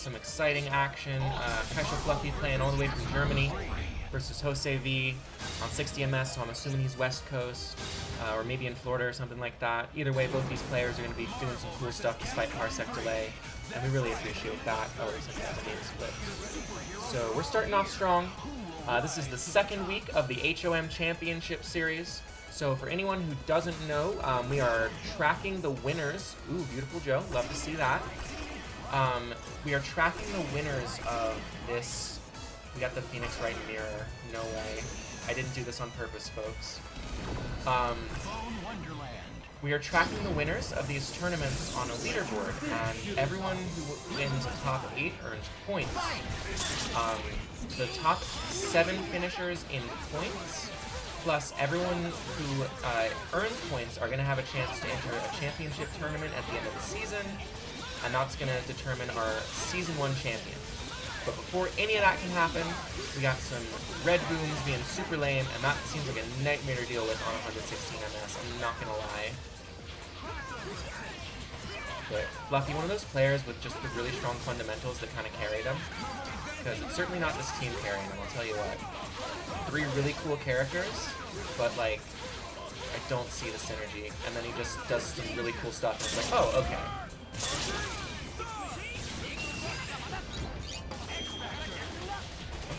some exciting action. Kaicho Fluffy playing all the way from Germany versus Josevee on 60 MS, so I'm assuming he's West Coast, or maybe in Florida or something like that. Either way, both these players are going to be doing some cool stuff despite parsec delay, and we really appreciate that. Oh, it looks like that's a game split. So we're starting off strong. This is the second week of the HOM Championship Series. So for anyone who doesn't know, we are tracking the winners. Ooh, beautiful Joe, love to see that. We are tracking the winners of this. We got the Phoenix Wright mirror. No way. I didn't do this on purpose, folks. We are tracking the winners of these tournaments on a leaderboard, and everyone who wins a top 8 earns points. The top 7 finishers in points, plus everyone who earns points are going to have a chance to enter a championship tournament at the end of the season, and that's going to determine our Season 1 champion. But before any of that can happen, we got some red booms being super lame, and that seems like a nightmare to deal with on 116 MS, I'm not gonna lie. But Fluffy, one of those players with just the really strong fundamentals that kind of carry them, because it's certainly not this team carrying them, I'll tell you what. 3 really cool characters, but like, I don't see the synergy, and then he just does some really cool stuff, and it's like, oh, okay.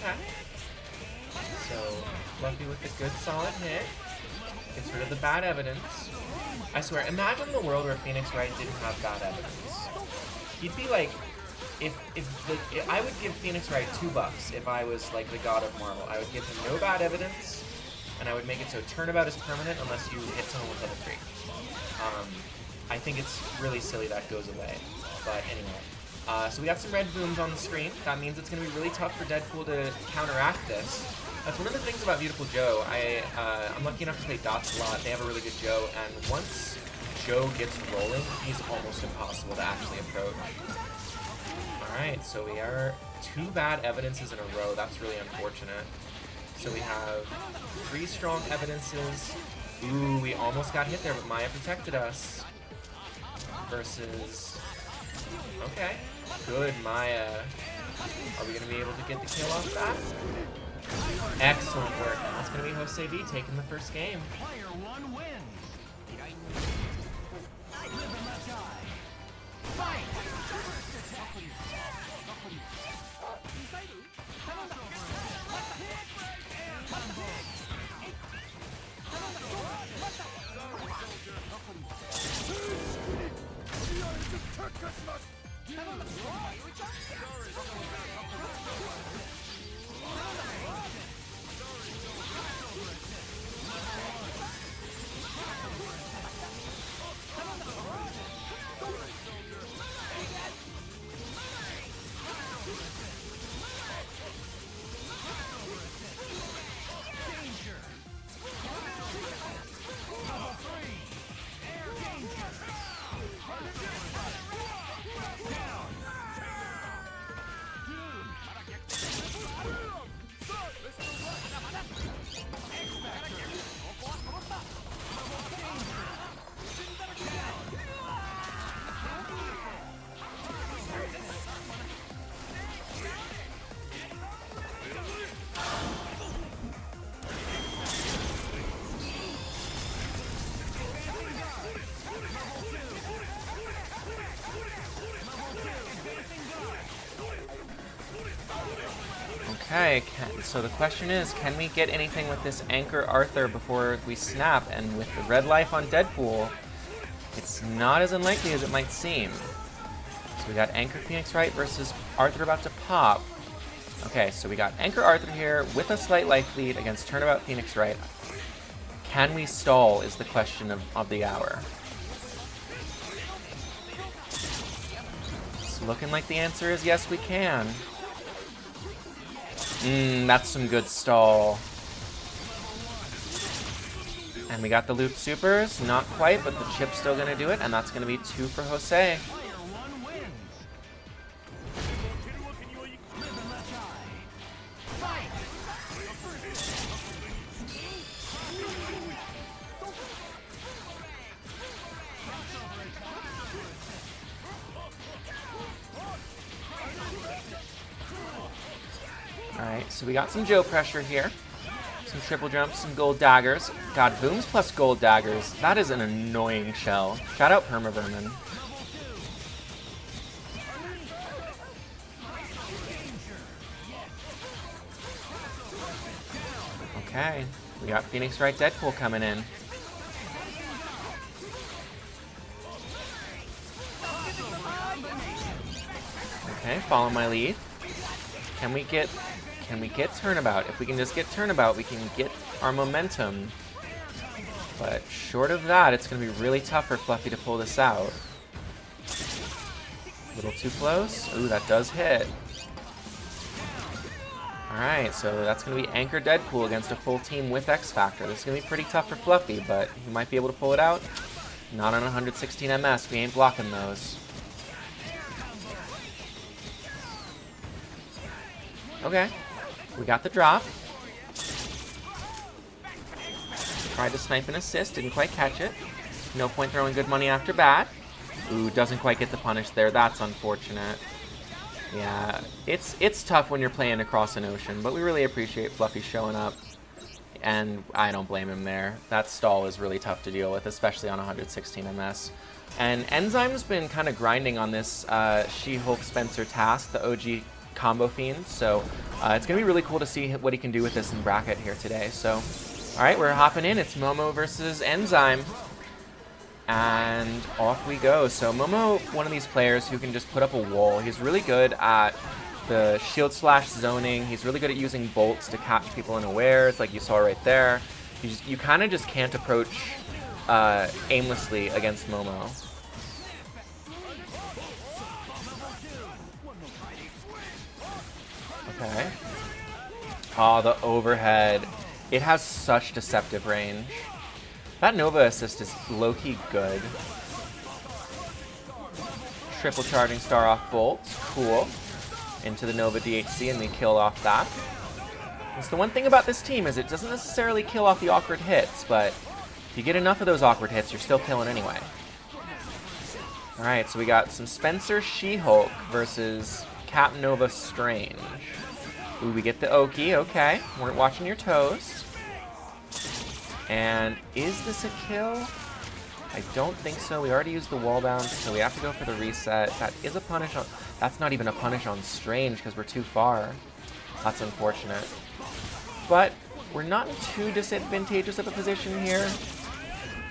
Okay. So, Fluffy with a good solid hit. Gets rid of the bad evidence. I swear, imagine the world where Phoenix Wright didn't have bad evidence. He'd be like, I would give Phoenix Wright $2 if I was like the god of Marvel. I would give him no bad evidence, and I would make it so turnabout is permanent unless you hit someone with level 3. I think it's really silly that goes away. But anyway. So we got some red booms on the screen. That means it's going to be really tough for Deadpool to counteract this. That's one of the things about Beautiful Joe. I'm lucky enough to play Dots a lot. They have a really good Joe, and once Joe gets rolling, he's almost impossible to actually approach. Alright, so we are 2 bad evidences in a row. That's really unfortunate. So we have 3 strong evidences. Ooh, we almost got hit there, but Maya protected us. Versus... Okay. Good, Maya. Are we going to be able to get the kill off that? Excellent work. That's going to be Josevee taking the first game. Okay, so the question is, can we get anything with this Anchor Arthur before we snap? And with the red life on Deadpool, it's not as unlikely as it might seem. So we got Anchor Phoenix Wright versus Arthur about to pop. Okay, so we got Anchor Arthur here with a slight life lead against Turnabout Phoenix Wright. Can we stall is the question of the hour. It's looking like the answer is yes, we can. That's some good stall. And we got the loop supers. Not quite, but the chip's still going to do it, and that's going to be 2 for Jose. Alright, so we got some Joe pressure here. Some triple jumps, some gold daggers. God, booms plus gold daggers. That is an annoying shell. Shout out Permavermin. Okay, we got Phoenix Wright Deadpool coming in. Okay, follow my lead. Can we get Turnabout? If we can just get Turnabout, we can get our momentum. But short of that, it's going to be really tough for Fluffy to pull this out. A little too close. Ooh, that does hit. Alright, so that's going to be Anchor Deadpool against a full team with X Factor. This is going to be pretty tough for Fluffy, but he might be able to pull it out. Not on 116 MS. We ain't blocking those. Okay, we got the drop. Tried to snipe and assist, didn't quite catch it. No point throwing good money after bad. Ooh, doesn't quite get the punish there. That's unfortunate. Yeah, it's tough when you're playing across an ocean, but we really appreciate Fluffy showing up. And I don't blame him there. That stall is really tough to deal with, especially on 116 MS. And Enzyme's been kind of grinding on this She-Hulk Spencer task, the OG combo fiend, so it's gonna be really cool to see what he can do with this in bracket here today. So all right, we're hopping in. It's Momo versus Enzyme, and off we go. So Momo, one of these players who can just put up a wall. He's really good at the shield slash zoning. He's really good at using bolts to catch people unawares, like you saw right there. You kind of just can't approach aimlessly against Momo. Okay. Oh, the overhead. It has such deceptive range. That Nova assist is low-key good. Triple charging star off bolts. Cool. Into the Nova DHC, and we kill off that. That's the one thing about this team, is it doesn't necessarily kill off the awkward hits, but if you get enough of those awkward hits, you're still killing anyway. Alright, so we got some Spencer She-Hulk versus Cap Nova Strange. Ooh, we get the Oki, okay. Weren't watching your toes. And is this a kill? I don't think so. We already used the wall bounce, so we have to go for the reset. That is a punish on... That's not even a punish on Strange, because we're too far. That's unfortunate. But we're not in too disadvantageous of a position here.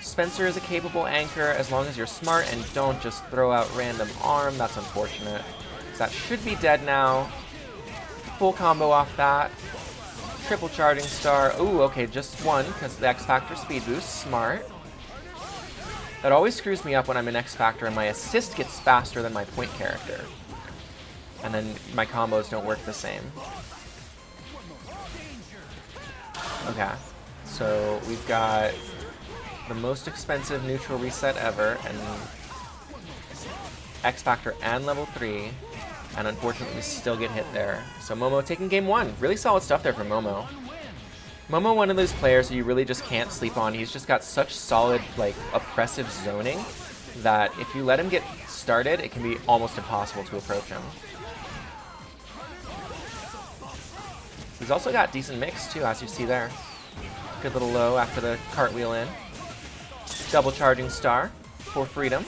Spencer is a capable anchor as long as you're smart and don't just throw out random arm. That's unfortunate. So that should be dead now. Full combo off that. Triple charging star. Ooh, okay, just one, because the X Factor speed boost. Smart. That always screws me up when I'm in X Factor and my assist gets faster than my point character. And then my combos don't work the same. Okay, so we've got the most expensive neutral reset ever, and X Factor and level 3. And unfortunately, we still get hit there. So Momo taking game 1. Really solid stuff there for Momo. Momo, one of those players who you really just can't sleep on. He's just got such solid, like, oppressive zoning that if you let him get started, it can be almost impossible to approach him. He's also got decent mix, too, as you see there. Good little low after the cartwheel in. Double charging star for freedom.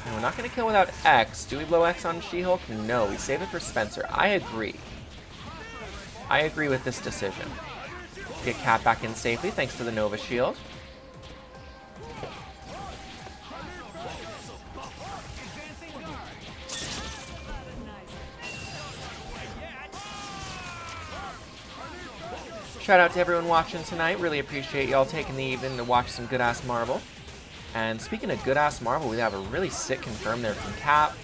And we're not going to kill without X. Do we blow X on She-Hulk? No, we save it for Spencer. I agree. I agree with this decision. Get Cat back in safely thanks to the Nova Shield. Shout out to everyone watching tonight. Really appreciate y'all taking the evening to watch some good-ass Marvel. And speaking of good-ass Marvel, we have a really sick confirm there from Cap.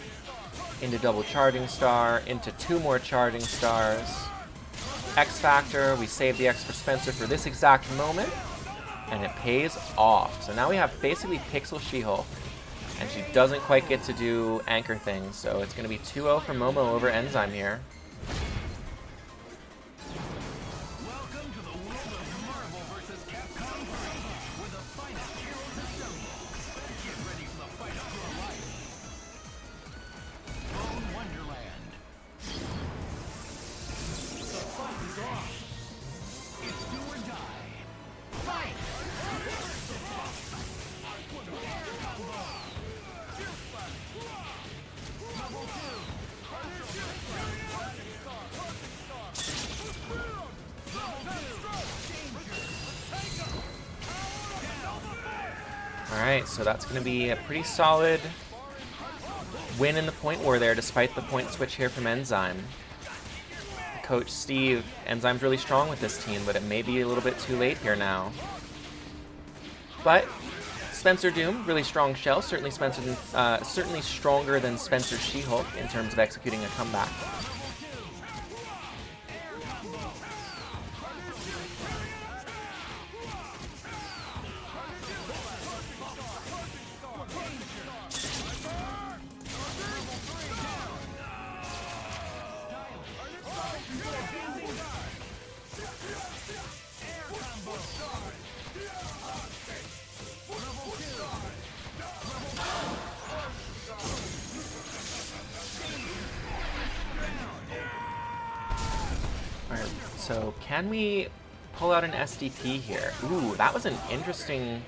Into double charging star, into 2 more charging stars. X Factor, we save the X for Spencer for this exact moment. And it pays off. So now we have basically Pixel She-Hulk. And she doesn't quite get to do anchor things. So it's going to be 2-0 for Momo over Enzyme here. Alright, so that's going to be a pretty solid win in the point war there, despite the point switch here from Enzyme. Coach Steve, Enzyme's really strong with this team, but it may be a little bit too late here now. But Spencer Doom, really strong shell, certainly stronger than Spencer She-Hulk in terms of executing a comeback. Alright, so can we pull out an SDP here? Ooh, that was an interesting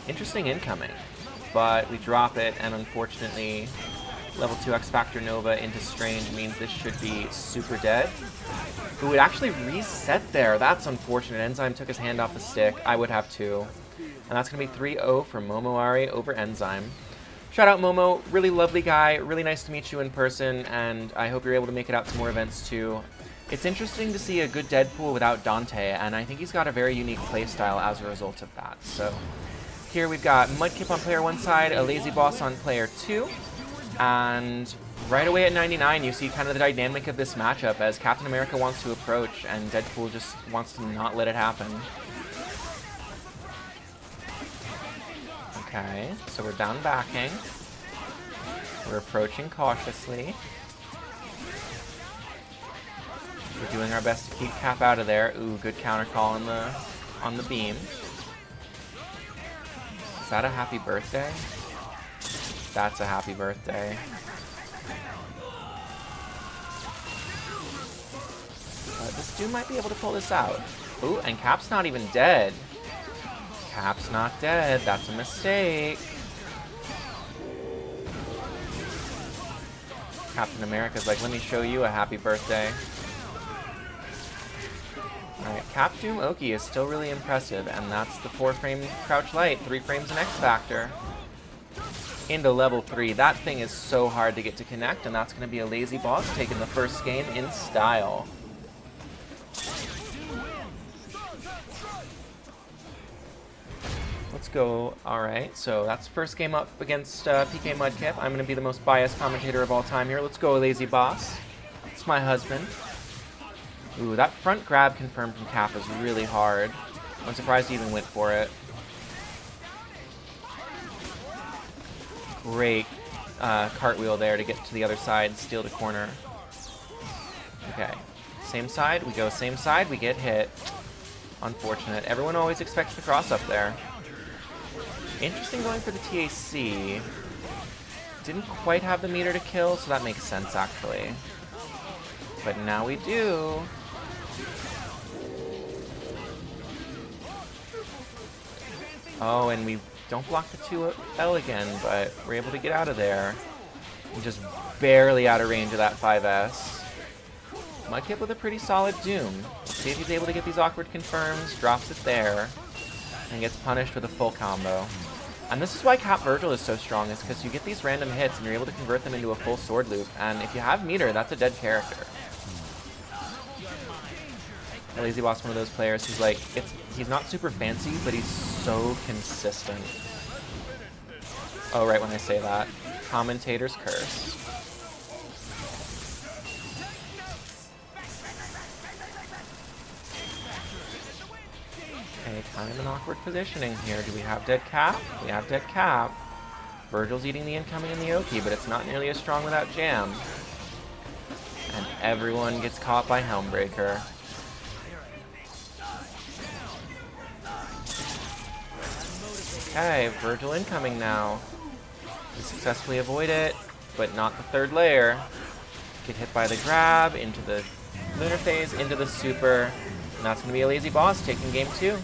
incoming. But we drop it, and unfortunately, level 2 X Factor Nova into Strange means this should be super dead. Ooh, it actually reset there. That's unfortunate. Enzyme took his hand off the stick. I would have too. And that's going to be 3-0 for Momoari over Enzyme. Shout out Momo, really lovely guy, really nice to meet you in person, and I hope you're able to make it out to more events too. It's interesting to see a good Deadpool without Dante, and I think he's got a very unique playstyle as a result of that. So here we've got Mudkip on player 1 side, Alazyboss on player 2, and right away at 99 you see kind of the dynamic of this matchup as Captain America wants to approach and Deadpool just wants to not let it happen. Okay, so we're down backing. We're approaching cautiously. We're doing our best to keep Cap out of there. Ooh, good counter call on the beam. Is that a happy birthday? That's a happy birthday. This dude might be able to pull this out. Ooh, and Cap's not even dead. Cap's not dead. That's a mistake. Captain America's like, let me show you a happy birthday. Alright, Cap Doom Oki is still really impressive, and that's the 4-frame Crouch Light, 3 frames in X Factor. Into level 3. That thing is so hard to get to connect, and that's going to be Alazyboss taking the first game in style. Let's go. Alright, so that's first game up against PKMudkip. I'm going to be the most biased commentator of all time here. Let's go, Alazyboss. It's my husband. Ooh, that front grab confirmed from Cap is really hard. I'm surprised he even went for it. Great cartwheel there to get to the other side, steal the corner. Okay, same side, we go same side, we get hit. Unfortunate. Everyone always expects the cross up there. Interesting going for the TAC. Didn't quite have the meter to kill, so that makes sense actually. But now we do. Oh, and we don't block the 2L again, but we're able to get out of there. And just barely out of range of that 5S. Mudkip with a pretty solid Doom. Let's see if he's able to get these awkward confirms, drops it there, and gets punished with a full combo. And this is why Cap Virgil is so strong, is because you get these random hits and you're able to convert them into a full sword loop, and if you have meter, that's a dead character. Alazyboss, one of those players who's like, he's not super fancy, but he's so consistent. Oh, right when I say that. Commentator's curse. Okay, kind of an awkward positioning here. Do we have dead Cap? We have dead Cap. Virgil's eating the incoming in the Oki, but it's not nearly as strong without Jam. And everyone gets caught by Helmbreaker. Okay, Virgil incoming now. We successfully avoid it, but not the third layer. Get hit by the grab, into the lunar phase, into the super, and that's going to be Alazyboss taking game 2.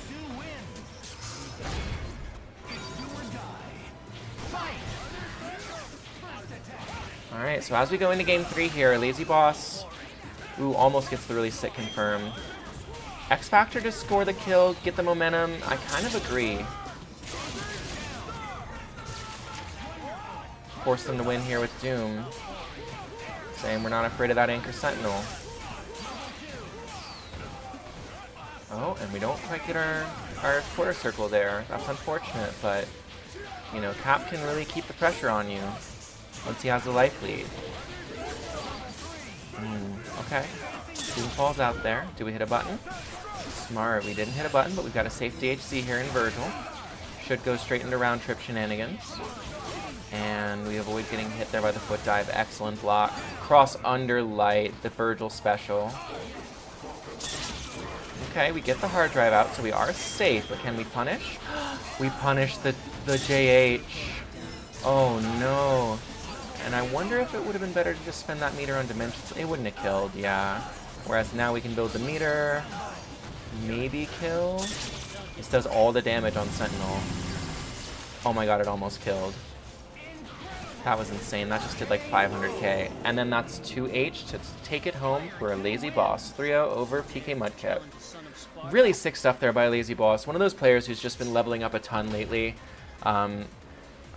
Alright, so as we go into game 3 here, Alazyboss, ooh, almost gets the really sick confirm. X Factor to score the kill, get the momentum, I kind of agree. force them to win here with Doom. Saying we're not afraid of that Anchor Sentinel. Oh, and we don't quite get our quarter circle there. That's unfortunate, but, you know, Cap can really keep the pressure on you once he has the life lead. Okay. Doom falls out there. Do we hit a button? Smart. We didn't hit a button, but we've got a safe DHC here in Virgil. Should go straight into round trip shenanigans. And we avoid getting hit there by the foot dive. Excellent block. Cross under light, the Virgil special. Okay, we get the hard drive out, so we are safe, but can we punish? We punish the JH. Oh no. And I wonder if it would have been better to just spend that meter on Dimensions. It wouldn't have killed, yeah. Whereas now we can build the meter. Maybe kill. This does all the damage on Sentinel. Oh my god, it almost killed. That was insane. That just did like 500k. And then that's 2H to take it home for Alazyboss. 3-0 over PKMudkip. Really sick stuff there by Alazyboss. One of those players who's just been leveling up a ton lately. I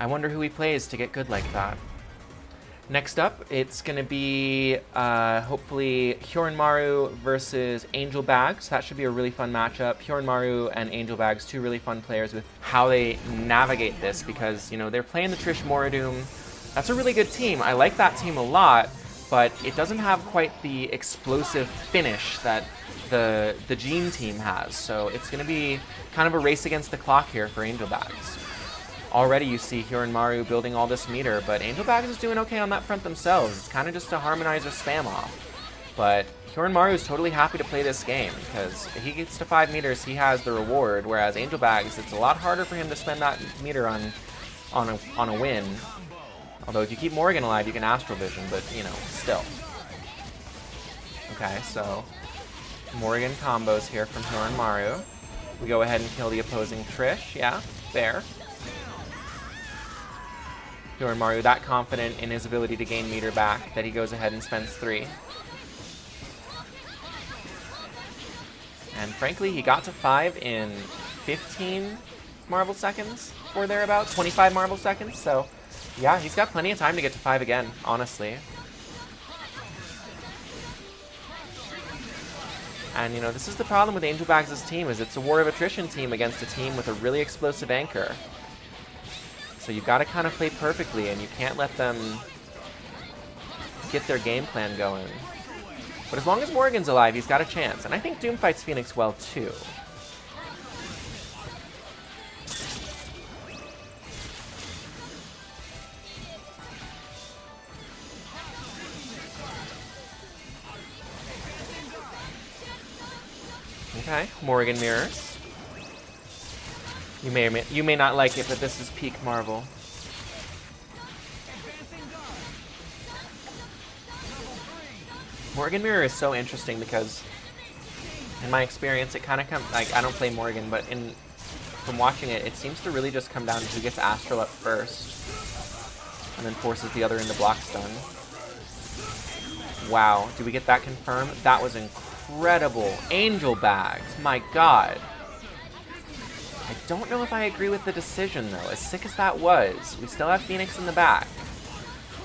wonder who he plays to get good like that. Next up, it's going to be hopefully Hyorinmaru versus Angelbagz. That should be a really fun matchup. Hyorinmaru and Angelbagz, two really fun players with how they navigate this because, you know, they're playing the Trish Moradoom. That's a really good team. I like that team a lot, but it doesn't have quite the explosive finish that the Gene team has. So it's going to be kind of a race against the clock here for Angelbagz. Already you see Hyorinmaru building all this meter, but Angelbagz is doing okay on that front themselves. It's kind of just a harmonizer spam off. But Hyorinmaru is totally happy to play this game, because if he gets to 5 meters, he has the reward, whereas Angelbagz, it's a lot harder for him to spend that meter on a win. Although if you keep Morgan alive, you can Astral Vision, but, you know, still. Okay, so Morgan combos here from Hyorinmaru. We go ahead and kill the opposing Trish. Yeah, fair. Hyorinmaru that confident in his ability to gain meter back that he goes ahead and spends 3. And frankly, he got to 5 in 15 Marvel seconds or thereabouts, 25 Marvel seconds. So yeah, he's got plenty of time to get to 5 again, honestly. And you know, this is the problem with Angelbagz's team, is it's a war of attrition team against a team with a really explosive anchor. So you've got to kind of play perfectly, and you can't let them get their game plan going. But as long as Morgan's alive, he's got a chance. And I think Doom fights Phoenix well, too. Okay, Morgan mirrors. You may not like it, but this is peak Marvel. Morgan mirror is so interesting because, in my experience, it kind of comes like I don't play Morgan, but from watching it, it seems to really just come down to who gets Astral up first, and then forces the other into block stun. Wow, do we get that confirmed? That was incredible. Angelbagz, my god. I don't know if I agree with the decision, though. As sick as that was, we still have Phoenix in the back.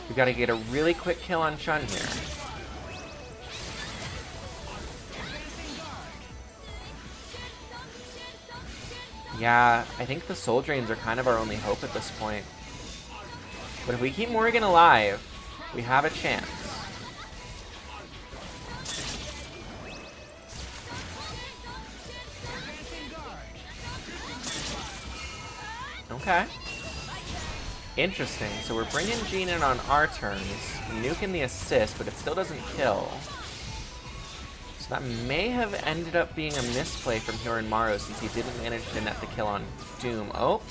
We've got to get a really quick kill on Chun here. Yeah, I think the Soul Drains are kind of our only hope at this point. But if we keep Morgan alive, we have a chance. Okay. Interesting. So we're bringing Gene in on our turns, nuking the assist, but it still doesn't kill. So that may have ended up being a misplay from Hyorinmaru since he didn't manage to net the kill on Doom. Oh.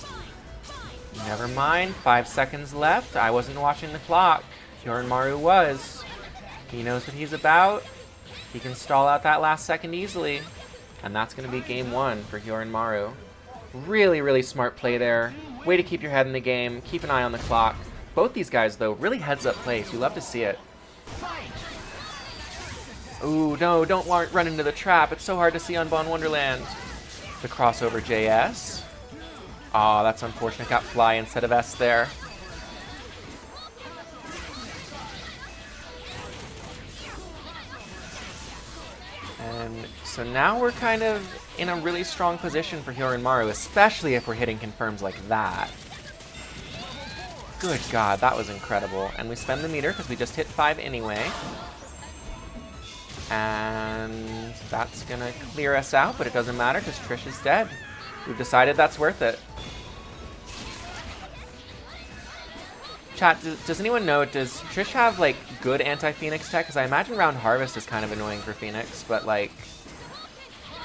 Never mind. 5 seconds left. I wasn't watching the clock. Hyorinmaru was. He knows what he's about. He can stall out that last second easily. And that's going to be game 1 for Hyorinmaru. Really, really smart play there. Way to keep your head in the game. Keep an eye on the clock. Both these guys, though, really heads-up plays. You love to see it. Ooh, no, don't run into the trap. It's so hard to see on Bon Wonderland. The crossover JS. Aw, that's unfortunate. Got Fly instead of S there. And so now we're kind of in a really strong position for Hyorinmaru, especially if we're hitting confirms like that. Good God, that was incredible. And we spend the meter because we just hit 5 anyway. And that's gonna clear us out, but it doesn't matter because Trish is dead. We've decided that's worth it. Chat, does anyone know, does Trish have, like, good anti-Phoenix tech? Because I imagine Round Harvest is kind of annoying for Phoenix, but, like,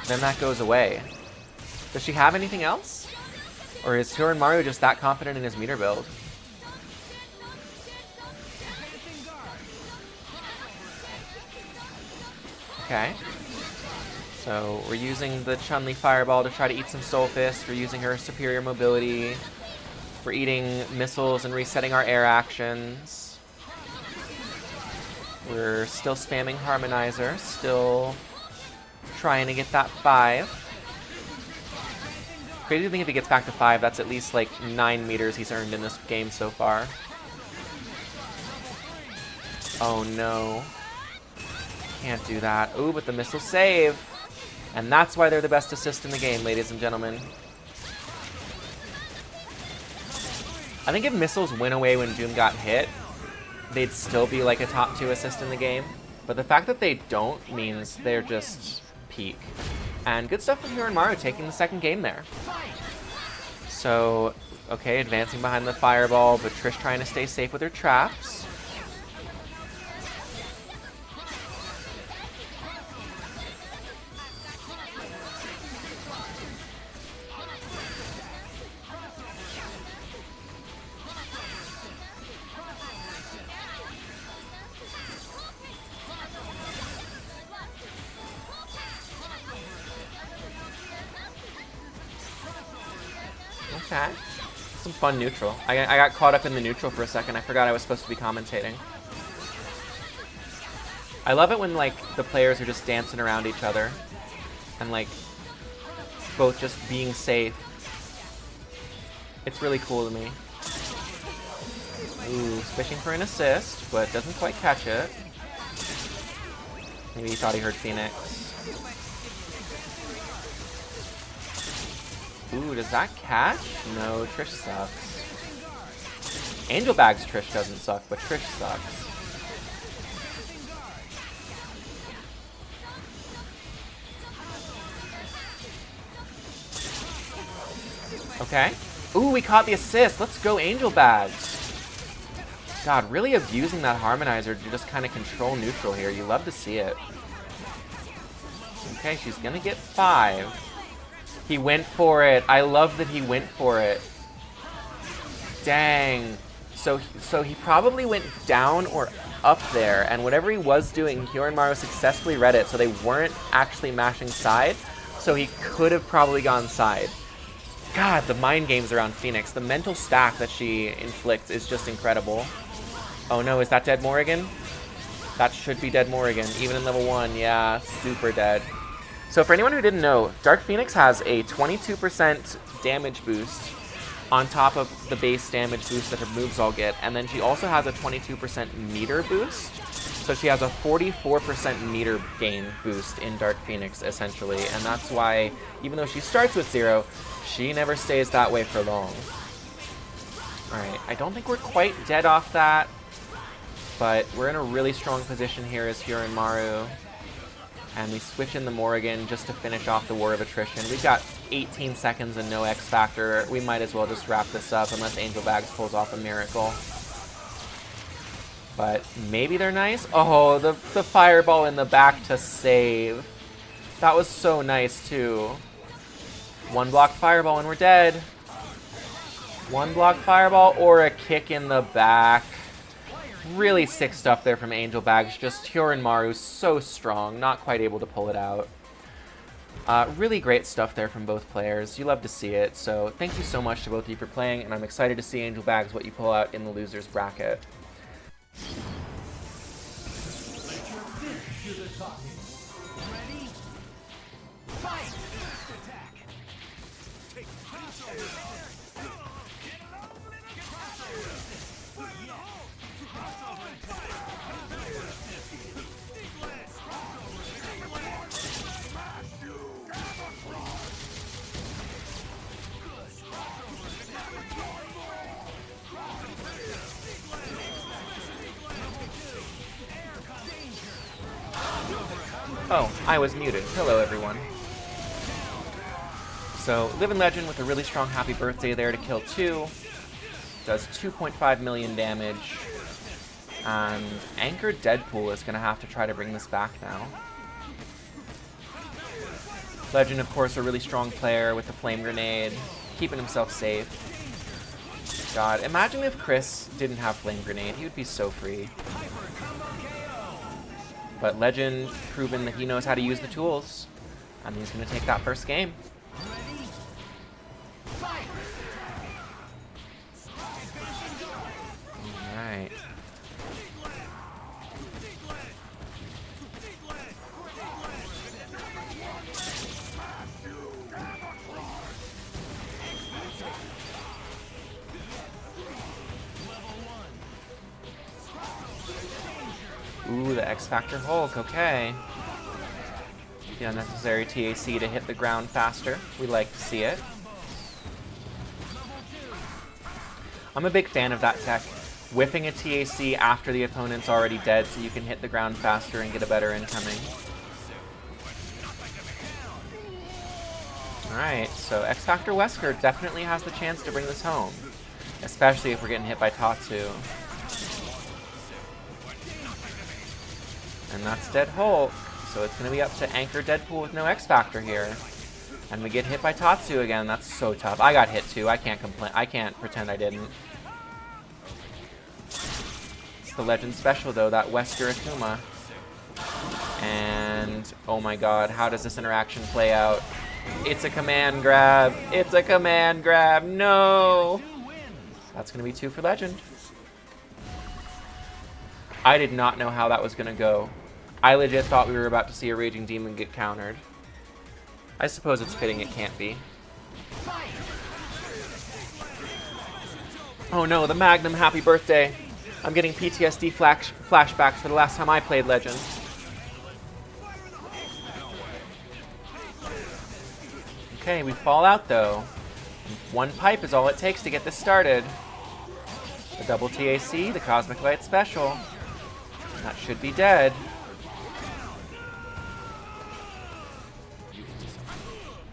then that goes away. Does she have anything else? Or is Hyorinmaru just that confident in his meter build? Okay. So we're using the Chun-Li Fireball to try to eat some Soul Fist. We're using her superior mobility. We're eating missiles and resetting our air actions. We're still spamming Harmonizer, still trying to get that 5. Crazy to think if he gets back to 5, that's at least like 9 meters he's earned in this game so far. Oh no. Can't do that. Ooh, but the missile save. And that's why they're the best assist in the game, ladies and gentlemen. I think if missiles went away when Doom got hit, they'd still be like a top 2 assist in the game. But the fact that they don't means they're just peak. And good stuff from Hyorinmaru taking the second game there. So, okay, advancing behind the Fireball, but Trish trying to stay safe with her traps. Okay. Some fun neutral. I got caught up in the neutral for a second. I forgot I was supposed to be commentating. I love it when, like, the players are just dancing around each other. And, like, both just being safe. It's really cool to me. Ooh, fishing for an assist, but doesn't quite catch it. Maybe he thought he heard Phoenix. Ooh, does that catch? No, Trish sucks. Angelbagz Trish doesn't suck, but Trish sucks. Okay. Ooh, we caught the assist. Let's go, Angelbagz. God, really abusing that Harmonizer to just kind of control neutral here. You love to see it. Okay, she's gonna get 5. He went for it. I love that he went for it. Dang. So he probably went down or up there, and whatever he was doing, Hyorinmaru successfully read it, so they weren't actually mashing side, so he could have probably gone side. God, the mind games around Phoenix. The mental stack that she inflicts is just incredible. Oh no, is that Dead Morrigan? That should be Dead Morrigan, even in level 1. Yeah, super dead. So for anyone who didn't know, Dark Phoenix has a 22% damage boost on top of the base damage boost that her moves all get, and then she also has a 22% meter boost. So she has a 44% meter gain boost in Dark Phoenix, essentially, and that's why, even though she starts with 0, she never stays that way for long. Alright, I don't think we're quite dead off that, but we're in a really strong position here as Hyorinmaru. And we switch in the Morrigan just to finish off the War of Attrition. We've got 18 seconds and no X Factor. We might as well just wrap this up unless Angelbagz pulls off a miracle. But maybe they're nice. Oh, the Fireball in the back to save. That was so nice, too. 1 block Fireball and we're dead. 1 block Fireball or a kick in the back. Really sick stuff there from Angelbagz. Just Hyorinmaru, so strong, not quite able to pull it out. Really great stuff there from both players. You love to see it, so thank you so much to both of you for playing, and I'm excited to see Angelbagz what you pull out in the losers bracket. Oh, I was muted. Hello, everyone. So, LivingLegend with a really strong Happy Birthday there to kill 2. Does 2.5 million damage. And Anchor Deadpool is going to have to try to bring this back now. Legend, of course, a really strong player with the Flame Grenade, keeping himself safe. God, imagine if Chris didn't have Flame Grenade. He would be so free. But Legend proven that he knows how to use the tools. And he's going to take that first game. Alright. Ooh, the X-Factor Hulk, okay. The unnecessary TAC to hit the ground faster. We like to see it. I'm a big fan of that tech. Whiffing a TAC after the opponent's already dead so you can hit the ground faster and get a better incoming. Alright, so X-Factor Wesker definitely has the chance to bring this home. Especially if we're getting hit by Tatsu. And that's Dead Hulk, so it's going to be up to Anchor Deadpool with no X-Factor here. And we get hit by Tatsu again. That's so tough. I got hit too. I can't complain. I can't pretend I didn't. It's the Legend Special though, that Wesker Akuma. And oh my god, how does this interaction play out? It's a command grab. It's a command grab. No! That's going to be 2 for Legend. I did not know how that was going to go. I legit thought we were about to see a Raging Demon get countered. I suppose it's fitting it can't be. Oh no, the Magnum Happy Birthday. I'm getting PTSD flashbacks for the last time I played Legend. Okay, we fall out though. 1 pipe is all it takes to get this started. The double TAC, the CosmicLight special. That should be dead.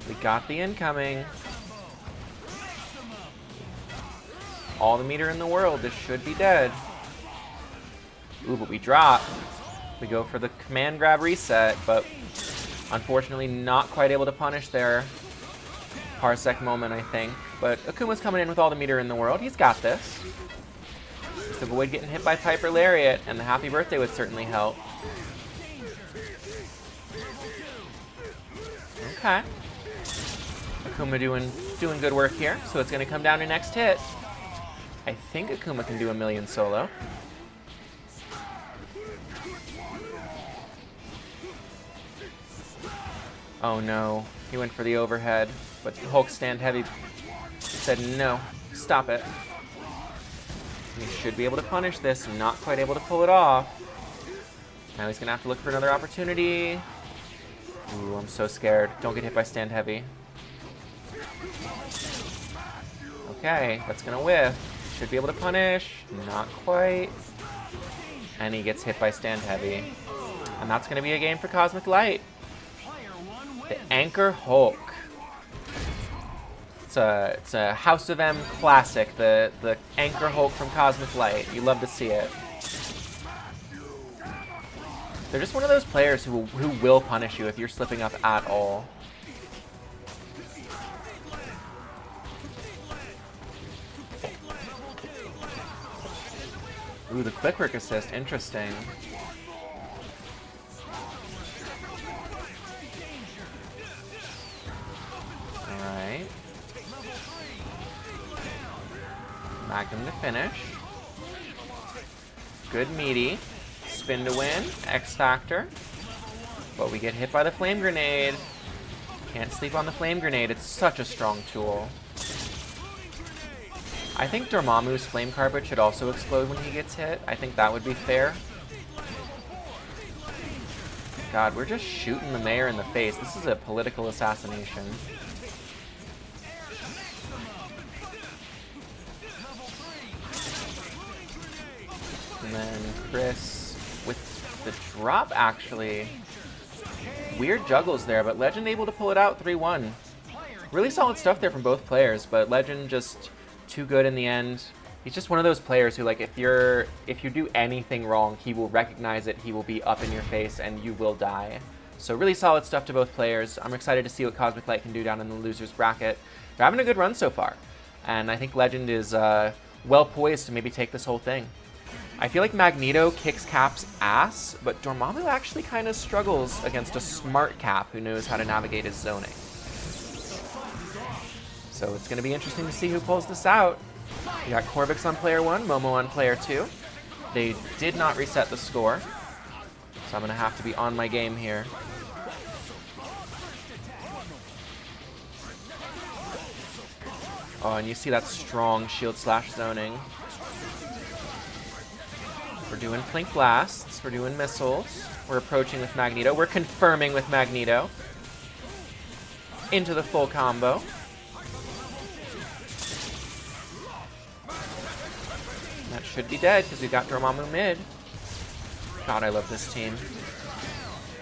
We got the incoming. All the meter in the world, this should be dead. Ooh, but we drop. We go for the command grab reset, but unfortunately not quite able to punish their Parsec moment, I think. But Akuma's coming in with all the meter in the world. He's got this. Just avoid getting hit by Piper Lariat, and the Happy Birthday would certainly help. Okay. Akuma doing good work here, so it's going to come down to next hit. I think Akuma can do a million solo. Oh no, he went for the overhead, but Hulk Stand Heavy said no, stop it. He should be able to punish this, not quite able to pull it off. Now he's going to have to look for another opportunity. Ooh, I'm so scared. Don't get hit by Stand Heavy. Okay, that's going to whiff. Should be able to punish. Not quite. And he gets hit by Stand Heavy. And that's going to be a game for CosmicLight. The Anchor Hulk. It's a House of M classic, the Anchor Hulk from CosmicLight. You love to see it. They're just one of those players who will punish you if you're slipping up at all. Ooh, the quick work assist, interesting. Alright. Magnum to finish. Good meaty. Spin to win. X Factor. But we get hit by the Flame Grenade. Can't sleep on the Flame Grenade. It's such a strong tool. I think Dormammu's Flame Carpet should also explode when he gets hit. I think that would be fair. God, we're just shooting the mayor in the face. This is a political assassination. And then Chris with the drop, actually. Weird juggles there, but Legend able to pull it out 3-1. Really solid stuff there from both players, but Legend just too good in the end. He's just one of those players who, like, if you do anything wrong, he will recognize it, he will be up in your face, and you will die. So really solid stuff to both players. I'm excited to see what CosmicLight can do down in the losers bracket. They're having a good run so far, and I think Legend is well poised to maybe take this whole thing. I feel like Magneto kicks Cap's ass, but Dormammu actually kind of struggles against a smart Cap who knows how to navigate his zoning. So it's going to be interesting to see who pulls this out. We got Korvux on player 1, Momo on player 2. They did not reset the score, so I'm going to have to be on my game here. Oh, and you see that strong shield slash zoning. We're doing Plink Blasts, we're doing missiles, we're approaching with Magneto, we're confirming with Magneto. Into the full combo. That should be dead because we got Dormammu mid. God, I love this team.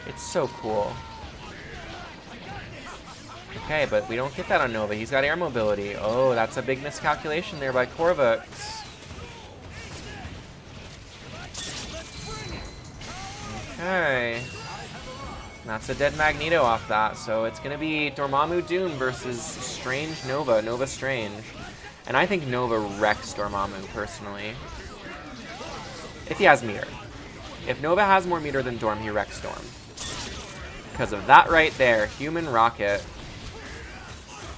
It's so cool. Okay, but we don't get that on Nova. He's got air mobility. Oh, that's a big miscalculation there by Korvux. Okay. That's a dead Magneto off that, so it's going to be Dormammu Doom versus Strange Nova, Nova Strange. And I think Nova wrecks Dormammu, personally. If he has meter. If Nova has more meter than Dorm, he wrecks Dorm. Because of that right there, Human Rocket.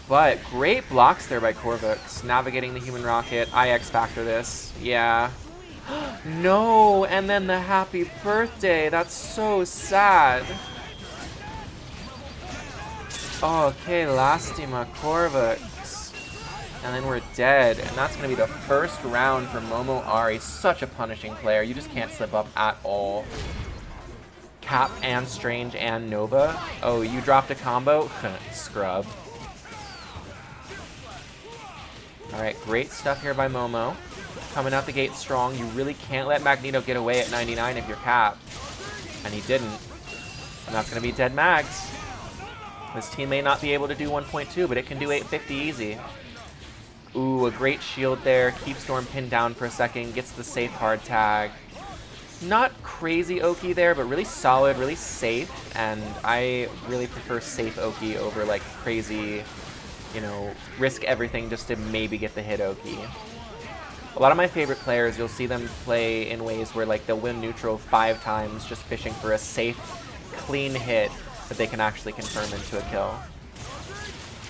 But great blocks there by Korvux, navigating the Human Rocket. I X-Factor this. Yeah. No! And then the happy birthday. That's so sad. Okay, Lastima Korvux. And then we're dead. And that's going to be the first round for Momo Ari. Such a punishing player. You just can't slip up at all. Cap and Strange and Nova. Oh, you dropped a combo? Scrub. Alright, great stuff here by Momo. Coming out the gate strong. You really can't let Magneto get away at 99 if you're Cap. And he didn't. And that's going to be dead Mags. This team may not be able to do 1.2, but it can do 850 easy. Ooh, a great shield there. Keeps Storm pinned down for a second. Gets the safe hard tag. Not crazy Oki there, but really solid, really safe. And I really prefer safe Oki over like crazy, you know, risk everything just to maybe get the hit Oki. A lot of my favorite players, you'll see them play in ways where like they'll win neutral 5 times just fishing for a safe, clean hit that they can actually confirm into a kill.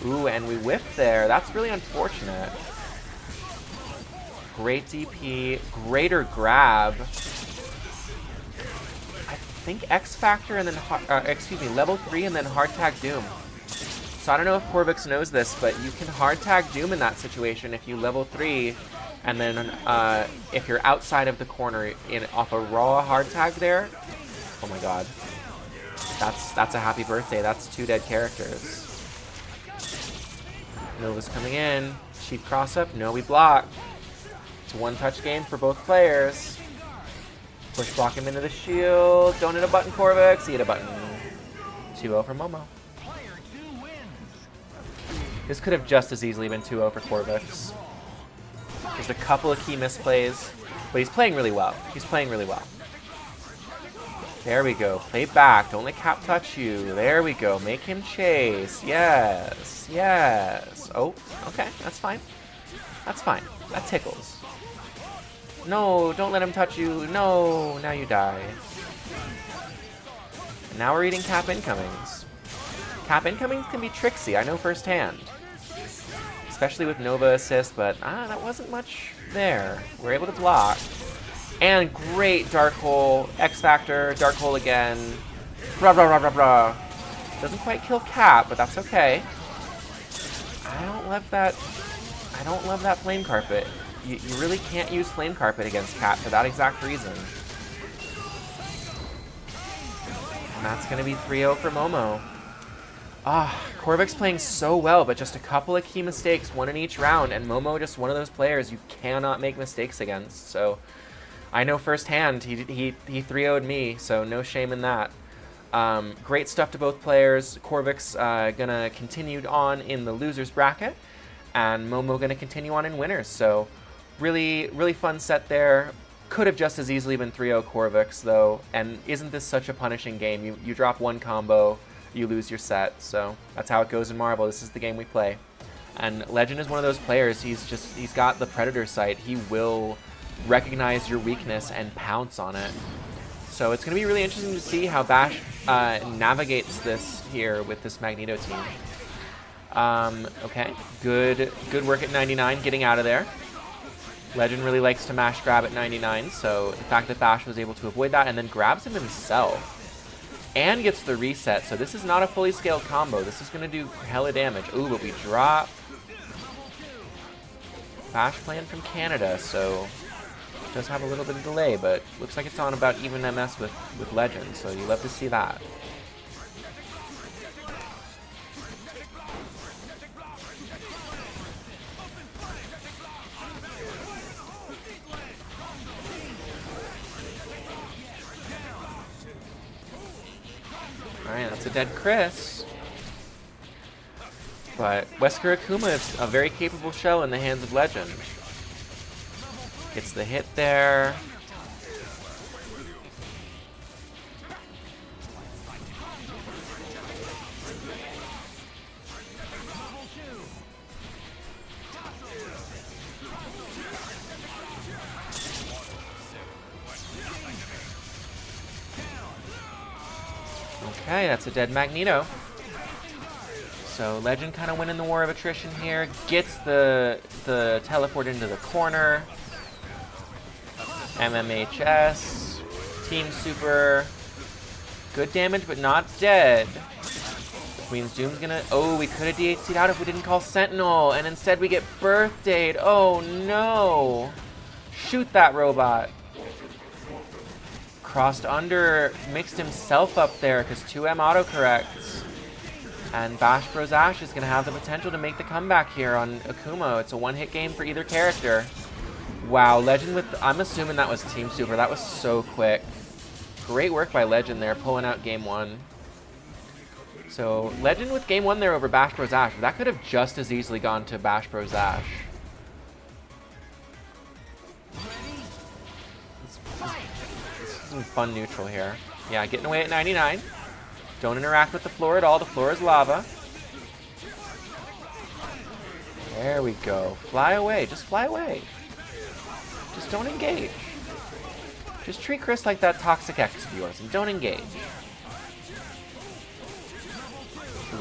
Ooh, and we whiffed there. That's really unfortunate. Great DP, greater grab. I think X Factor and then, excuse me, level 3 and then hard tag Doom. So I don't know if Korvux knows this, but you can hard tag Doom in that situation if you level 3 and then if you're outside of the corner off a raw hard tag there. Oh my god. That's a happy birthday. That's 2 dead characters. Nova's coming in. Cheap cross up. No, we block. It's a one-touch game for both players. Push block him into the shield. Don't hit a button, Korvux. Hit a button. 2-0 for Momo. This could have just as easily been 2-0 for Korvux. There's a couple of key misplays, but he's playing really well. He's playing really well. There we go. Play back. Don't let Cap touch you. There we go. Make him chase. Yes. Yes. Oh, okay. That's fine. That's fine. That tickles. No, don't let him touch you. No, now you die. And now we're eating Cap incomings. Cap incomings can be tricksy. I know firsthand. Especially with Nova assist, but that wasn't much there. We're able to block. And great Dark Hole, X Factor, Dark Hole again. Rah, rah, rah, rah, rah. Doesn't quite kill Cap, but that's okay. I don't love that Flame Carpet. You really can't use Flame Carpet against Cap for that exact reason. And that's going to be 3-0 for Momo. Korvux playing so well, but just a couple of key mistakes, one in each round, and Momo just one of those players you cannot make mistakes against. So I know firsthand he 3-0'd me, so no shame in that. Great stuff to both players. Korvux gonna continue on in the losers bracket, and Momo gonna continue on in winners. So really, really fun set there. Could have just as easily been 3-0 Korvux though, and isn't this such a punishing game? You drop one combo, you lose your set. So that's how it goes in Marvel. This is the game we play. And Legend is one of those players. He's got the Predator sight. He will recognize your weakness and pounce on it. So it's going to be really interesting to see how Bash navigates this here with this Magneto team. Okay, good work at 99, getting out of there. Legend really likes to mash grab at 99, so the fact that Bash was able to avoid that and then grabs him himself and gets the reset. So this is not a fully scaled combo. This is going to do hella damage. Ooh, but we drop. Bash playing from Canada, so it does have a little bit of delay, but looks like it's on about even MS with Legend, so you love to see that. Alright, that's a dead Chris. But Wesker Akuma is a very capable shell in the hands of Legend. Gets the hit there. Okay, that's a dead Magneto. So Legend kind of winning the war of attrition here. Gets the teleport into the corner. MMHS. Team Super. Good damage, but not dead. Which means Doom's gonna... Oh, we could have DHC'd out if we didn't call Sentinel. And instead we get birthdayed. Oh, no. Shoot that robot. Crossed under, mixed himself up there because 2M autocorrects. And BashBrozash is going to have the potential to make the comeback here on Akuma. It's a one-hit game for either character. Wow, Legend with... I'm assuming that was Team Super. That was so quick. Great work by Legend there, pulling out game one. So, Legend with game one there over BashBrozash. But that could have just as easily gone to BashBrozash. Some fun neutral here. Yeah, getting away at 99. Don't interact with the floor at all. The floor is lava. There we go. Fly away. Just fly away. Just don't engage. Just treat Chris like that toxic ex of yours and don't engage.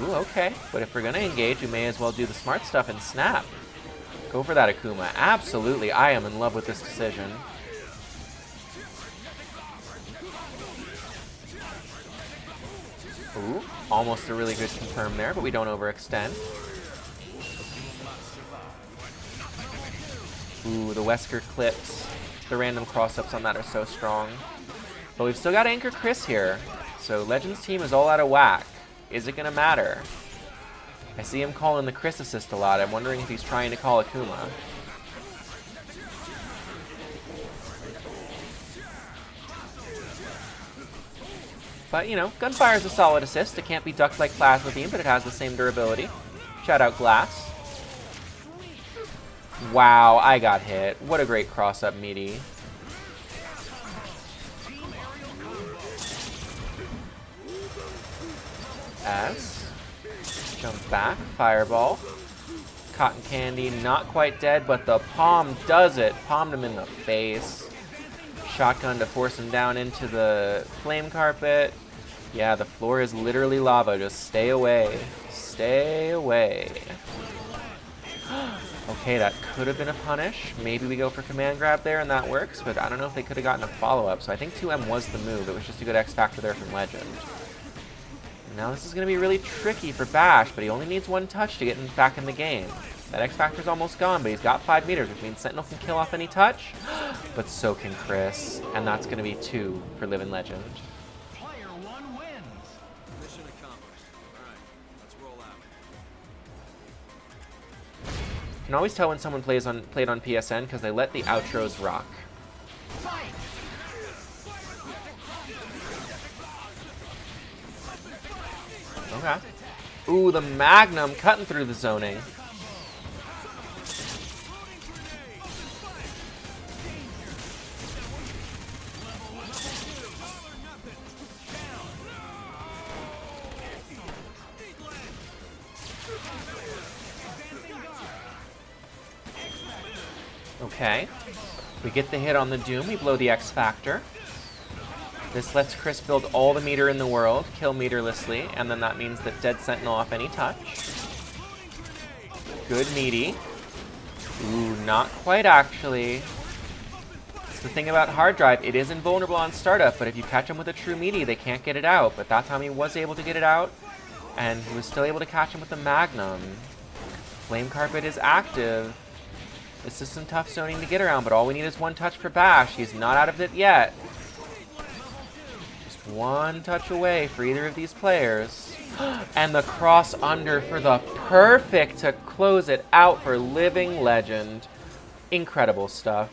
Ooh, okay. But if we're going to engage, we may as well do the smart stuff and snap. Go for that Akuma. Absolutely. I am in love with this decision. Ooh, almost a really good confirm there, but we don't overextend. Ooh, the Wesker clips. The random cross-ups on that are so strong. But we've still got Anchor Chris here. So Legend's team is all out of whack. Is it going to matter? I see him calling the Chris assist a lot. I'm wondering if he's trying to call Akuma. But, you know, Gunfire is a solid assist. It can't be ducked like Plasma Beam, but it has the same durability. Shout out Glass. Wow, I got hit. What a great cross-up, Meaty. S. Jump back. Fireball. Cotton Candy, not quite dead, but the palm does it. Palmed him in the face. Shotgun to force him down into the flame carpet. Yeah, the floor is literally lava. Just stay away. Stay away. Okay, that could have been a punish. Maybe we go for command grab there and that works, but I don't know if they could have gotten a follow-up. So I think 2M was the move. It was just a good X Factor there from Legend. Now this is going to be really tricky for Bash, but he only needs one touch to get back in the game. That X Factor's almost gone, but he's got 5 meters, which means Sentinel can kill off any touch, but so can Chris, and that's going to be 2 for Living Legend. Player 1 wins. Mission accomplished. All right, let's roll out. You can always tell when someone played on PSN because they let the outros rock. Okay. Ooh, the Magnum cutting through the zoning. Okay. We get the hit on the Doom. We blow the X Factor. This lets Chris build all the meter in the world, kill meterlessly, and then that means that Dead Sentinel off any touch. Good meaty. Ooh, not quite actually. It's the thing about hard drive, it is invulnerable on startup, but if you catch him with a true meaty, they can't get it out. But that time he was able to get it out, and he was still able to catch him with the Magnum. Flame Carpet is active. This is some tough zoning to get around, but all we need is one touch for Bash. He's not out of it yet. Just one touch away for either of these players. And the cross under for the perfect to close it out for Living Legend. Incredible stuff.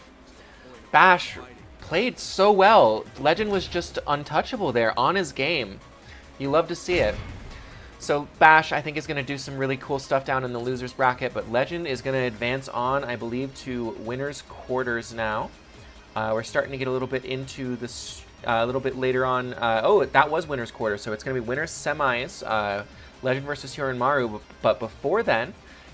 Bash played so well. Legend was just untouchable there on his game. You love to see it. So Bash, I think, is going to do some really cool stuff down in the losers bracket, but Legend is going to advance on, I believe, to winners quarters now. We're starting to get a little bit into this, a little bit later on. Oh, that was winners quarters, so it's going to be winners semis, Legend versus Hyorinmaru. But before then,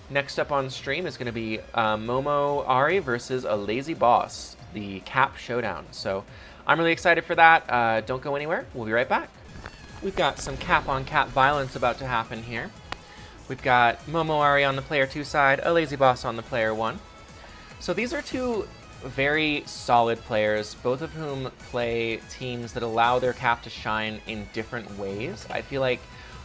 next up on stream is going to be Momo Ari versus Alazyboss, the Cap Showdown. So I'm really excited for that. Don't go anywhere. We'll be right back. We've got some cap-on-cap violence about to happen here. We've got Momo Ari on the player 2 side, Alazyboss on the player 1. So these are two very solid players, both of whom play teams that allow their cap to shine in different ways. I feel like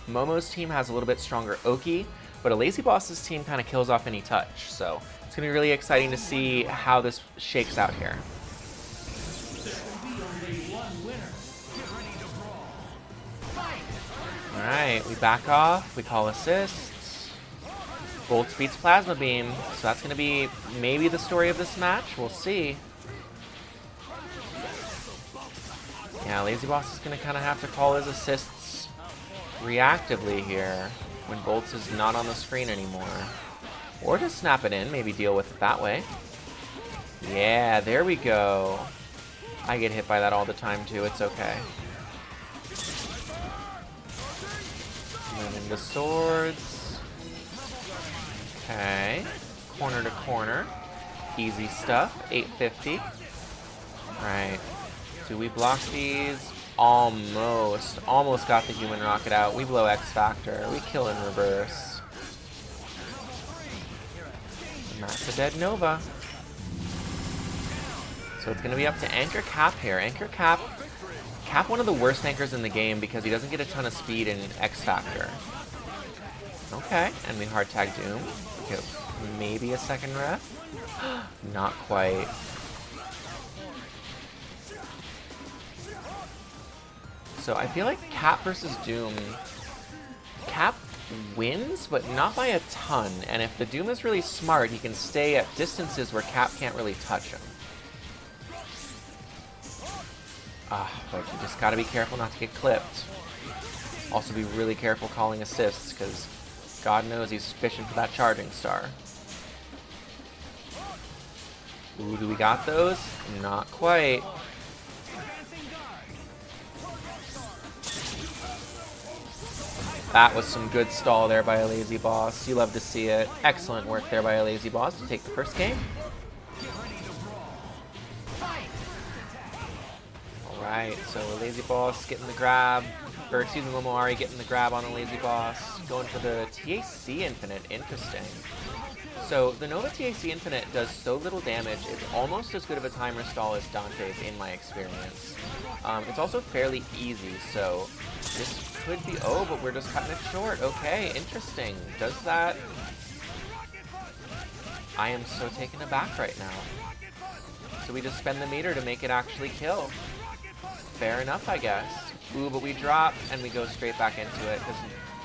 Momo's team has a little bit stronger Oki, but Alazyboss's team kind of kills off any touch. So it's going to be really exciting to see how this shakes out here. Alright, we back off, we call assists. Bolt beats Plasma Beam, so that's going to be maybe the story of this match, we'll see. Yeah, Alazyboss is going to kind of have to call his assists reactively here, when Bolts is not on the screen anymore. Or just snap it in, maybe deal with it that way. Yeah, there we go. I get hit by that all the time too, it's okay. Moving the swords. Okay. Corner to corner. Easy stuff. 850. Alright. Do we block these? Almost. Almost got the human rocket out. We blow X Factor. We kill in reverse. And that's a dead Nova. So it's going to be up to Anchor Cap here. Anchor Cap one of the worst anchors in the game because he doesn't get a ton of speed in X Factor. Okay, and we hard tag Doom. Okay, maybe a second ref. Not quite. So I feel like Cap versus Doom. Cap wins, but not by a ton. And if the Doom is really smart, he can stay at distances where Cap can't really touch him. But you just gotta be careful not to get clipped. Also be really careful calling assists, because God knows he's fishing for that charging star. Ooh, do we got those? Not quite. That was some good stall there by Alazyboss. You love to see it. Excellent work there by Alazyboss to take the first game. Alright, so Alazyboss getting the grab, or excuse me, Momo Ari getting the grab on Alazyboss, going for the TAC Infinite. Interesting. So the Nova TAC Infinite does so little damage, it's almost as good of a timer stall as Dante's in my experience. It's also fairly easy, so this could be, oh, but we're just cutting it short. Okay, interesting. Does that... I am so taken aback right now. So we just spend the meter to make it actually kill. Fair enough, I guess. Ooh, but we drop and we go straight back into it because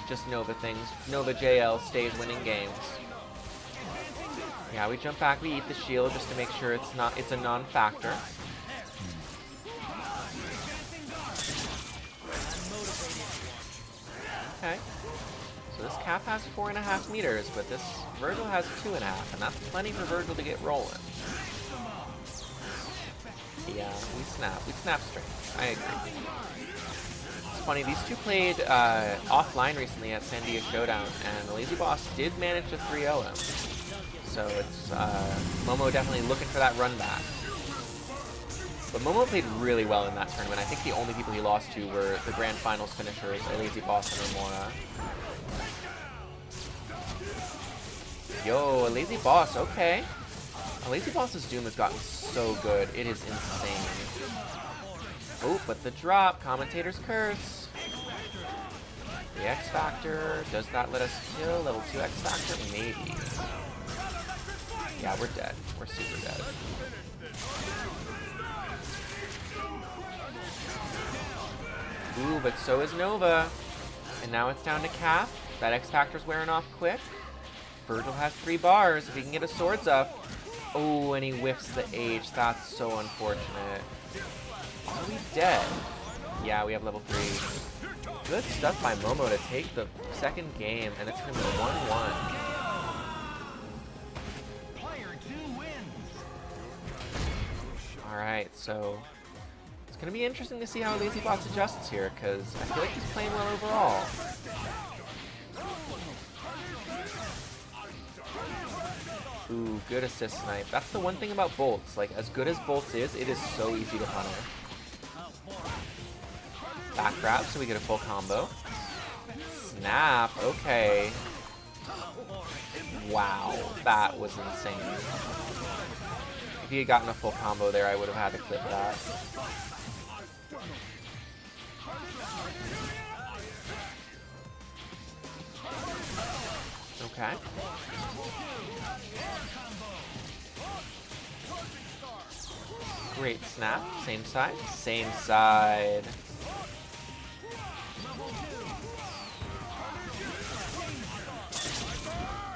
just Nova things. Nova JL stays winning games. Yeah, we jump back, we eat the shield just to make sure it's a non-factor. Okay. So this cap has 4.5 meters, but this Virgil has 2.5, and that's plenty for Virgil to get rolling. Yeah, we snap straight. I agree. It's funny, these two played offline recently at San Diego Showdown, and Alazyboss did manage to 3-0 him. So it's Momo definitely looking for that run back. But Momo played really well in that tournament. I think the only people he lost to were the Grand Finals finishers, Alazyboss and Remora. Yo, Alazyboss, okay. Alazyboss's Doom has gotten so good. It is insane. Oh, but the drop. Commentator's Curse. The X Factor. Does that let us kill? Level 2 X Factor? Maybe. Yeah, we're dead. We're super dead. Ooh, but so is Nova. And now it's down to Cap. That X Factor's wearing off quick. Virgil has 3 bars. If he can get his swords up. Oh, and he whiffs the H. That's so unfortunate. Are we dead? Yeah, we have level 3. Good stuff by Momo to take the second game, and it's going to be 1-1. Alright, so it's going to be interesting to see how Alazyboss adjusts here, because I feel like he's playing well overall. Ooh, good assist snipe. That's the one thing about bolts. Like, as good as bolts is, it is so easy to punish. Back grab, so we get a full combo. Snap, okay. Wow, that was insane. If he had gotten a full combo there, I would have had to clip that. Okay. Great snap. Same side. Same side.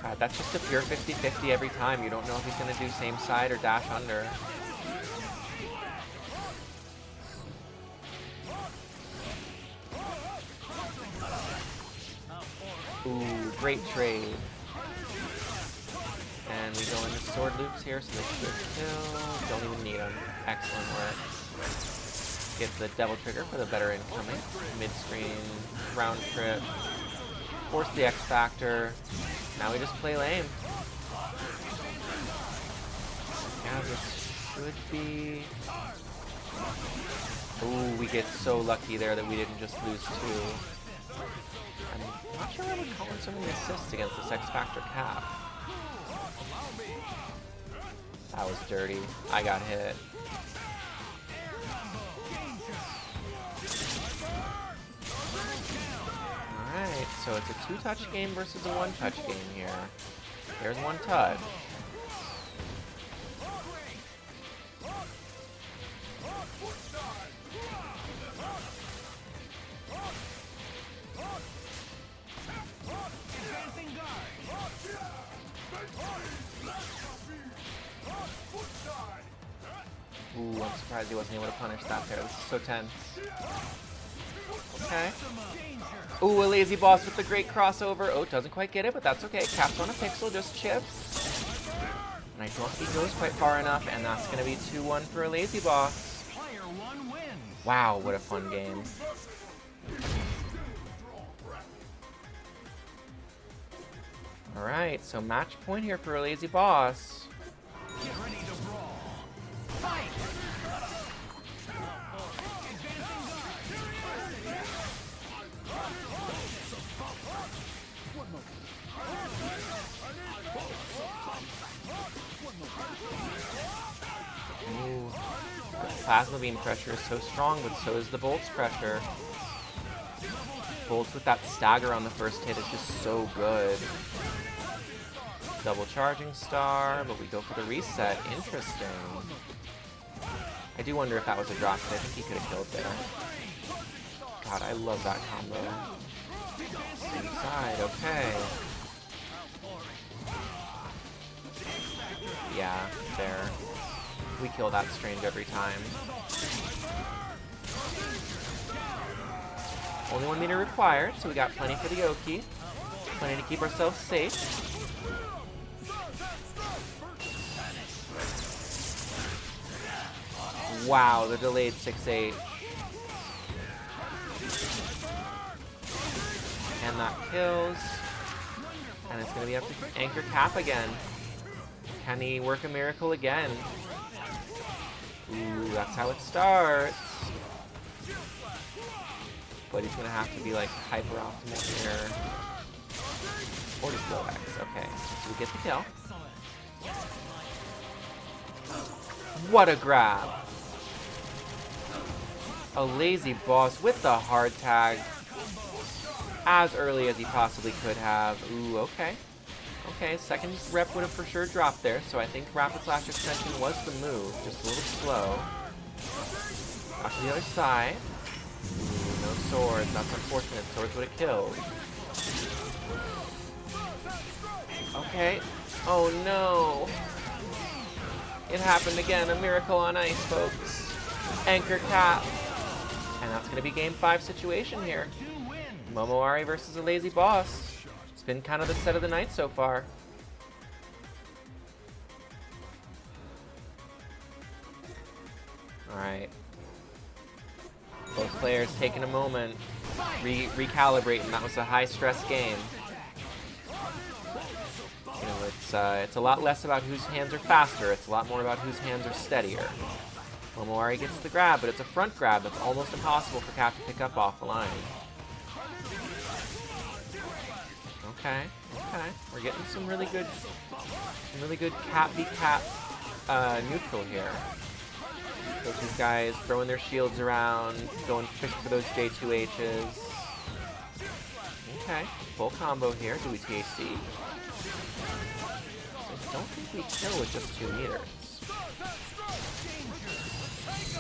God, that's just a pure 50-50 every time. You don't know if he's going to do same side or dash under. Ooh, great trade. And we go into sword loops here, so they should kill. Don't even need them. Excellent work. Get the devil trigger for the better incoming. Mid-screen, round trip. Force the X Factor. Now we just play lame. Yeah, this should be... Ooh, we get so lucky there that we didn't just lose 2. I'm not sure why we're calling so many assists against this X Factor cap. That was dirty. I got hit. Alright, so it's a 2-touch game versus a 1-touch game here. There's 1 touch. Ooh, I'm surprised he wasn't able to punish that there. This is so tense. Okay. Ooh, Alazyboss with the great crossover. Oh, doesn't quite get it, but that's okay. Caps on a pixel, just chips. And I don't think he goes quite far enough, and that's going to be 2-1 for Alazyboss. Wow, what a fun game. Alright, so match point here for Alazyboss. Get ready to brawl. Fight! Ooh. The plasma beam pressure is so strong, but so is the bolts pressure. Bolts with that stagger on the first hit is just so good. Double charging star, but we go for the reset. Interesting. I do wonder if that was a drop, but I think he could have killed there. God, I love that combo. Inside, okay. Yeah, there. We kill that strange every time. Only 1 meter required, so we got plenty for the Oki. Plenty to keep ourselves safe. Wow, the delayed 6H. And that kills. And it's going to be up to Anchor Cap again. Can he work a miracle again? Ooh, that's how it starts. But he's going to have to be like hyper optimal here. Or just low X. Okay, so we get the kill. What a grab. Alazyboss with the hard tag. As early as he possibly could have. Ooh, okay. Okay, second rep would have for sure dropped there, so I think Rapid Slash Extension was the move. Just a little slow. Back to the other side. Ooh, no swords. That's unfortunate. Swords would have killed. Okay. Oh no. It happened again. A miracle on ice, folks. Anchor Cap. And that's going to be game 5 situation here. Momoari versus Alazyboss. It's been kind of the set of the night so far. Alright. Both players taking a moment, recalibrating. That was a high-stress game. You know, it's a lot less about whose hands are faster. It's a lot more about whose hands are steadier. Momoari gets the grab, but it's a front grab that's almost impossible for Cap to pick up off the line. Okay, okay. We're getting some really good Cap v Cap neutral here. Both these guys throwing their shields around, going fishing for those J2Hs. Okay, full combo here. Do we THC? I don't think we kill with just 2 meters.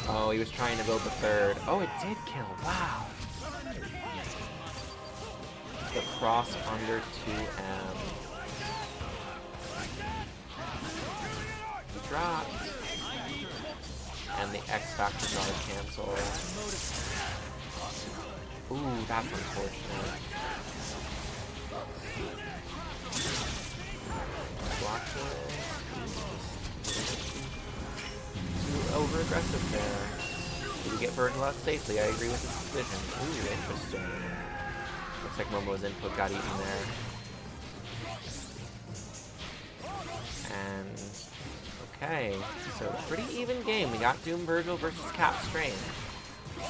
Oh, he was trying to build the third. Oh, it did kill. Wow. The cross under 2M. He dropped. And the X Factor guard cancel. Ooh, that's unfortunate. Block it. Too over-aggressive there. Did we get Virgil out safely? I agree with his decision. Ooh, interesting. Looks like Momo's input got eaten there. And okay, so pretty even game. We got Doom Virgil versus Cap Strain.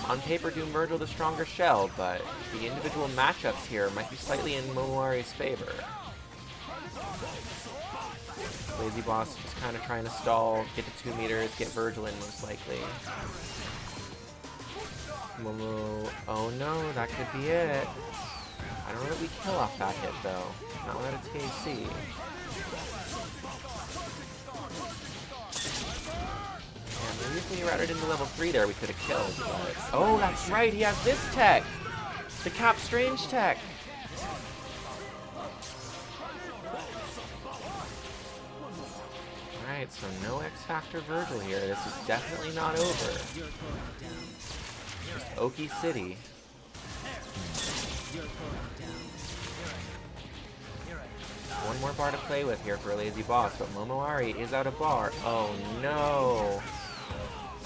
On paper, Doom Virgil the stronger shell, but the individual matchups here might be slightly in Momoari's favor. Alazyboss just kind of trying to stall, get to 2 meters, get Virgil in most likely. Momo, oh no, that could be it. I don't know that we kill off that hit though. Not without a TAC. Yeah, maybe if we routed into level 3 there, we could have killed. But... oh, that's right, he has this tech! The Cap Strange tech! Alright, so no X Factor Virgil here. This is definitely not over. Just Oki City. One more bar to play with here for Alazyboss, but Momoari is out of bar. Oh no!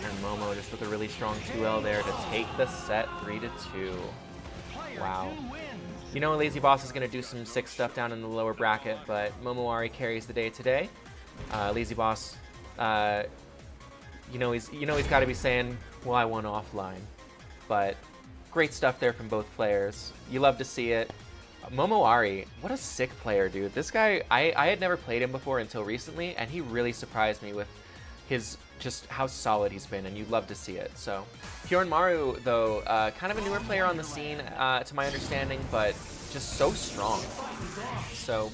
And Momo just with a really strong 2L there to take the set 3-2. Wow. You know Alazyboss is going to do some sick stuff down in the lower bracket, but Momoari carries the day today. Alazyboss, you know he's got to be saying, well, I won offline. But great stuff there from both players. You love to see it. Momoari, what a sick player, dude. This guy, I had never played him before until recently, and he really surprised me with his just how solid he's been, and you'd love to see it. So, Hyorinmaru, though, kind of a newer player on the scene, to my understanding, but just so strong. So,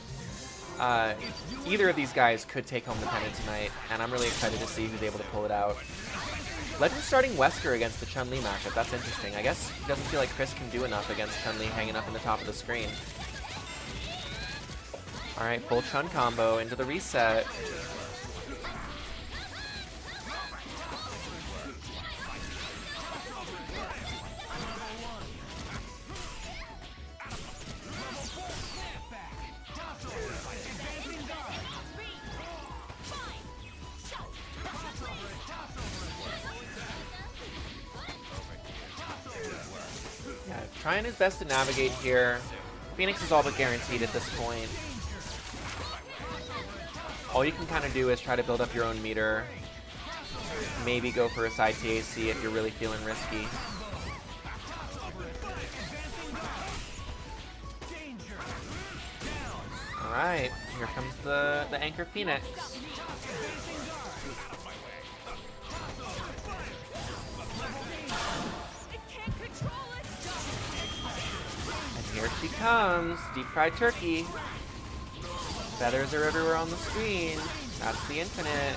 either of these guys could take home the pennant tonight, and I'm really excited to see who's able to pull it out. Legend starting Wesker against the Chun-Li matchup. That's interesting. I guess it doesn't feel like Chris can do enough against Chun-Li hanging up in the top of the screen. Alright, full Chun combo into the reset. trying his best to navigate here. Phoenix is all but guaranteed at this point. All you can kind of do is try to build up your own meter. Maybe go for a side TAC if you're really feeling risky. Alright, here comes the Anchor Phoenix. And here she comes, deep fried turkey. Feathers are everywhere on the screen. That's the infinite.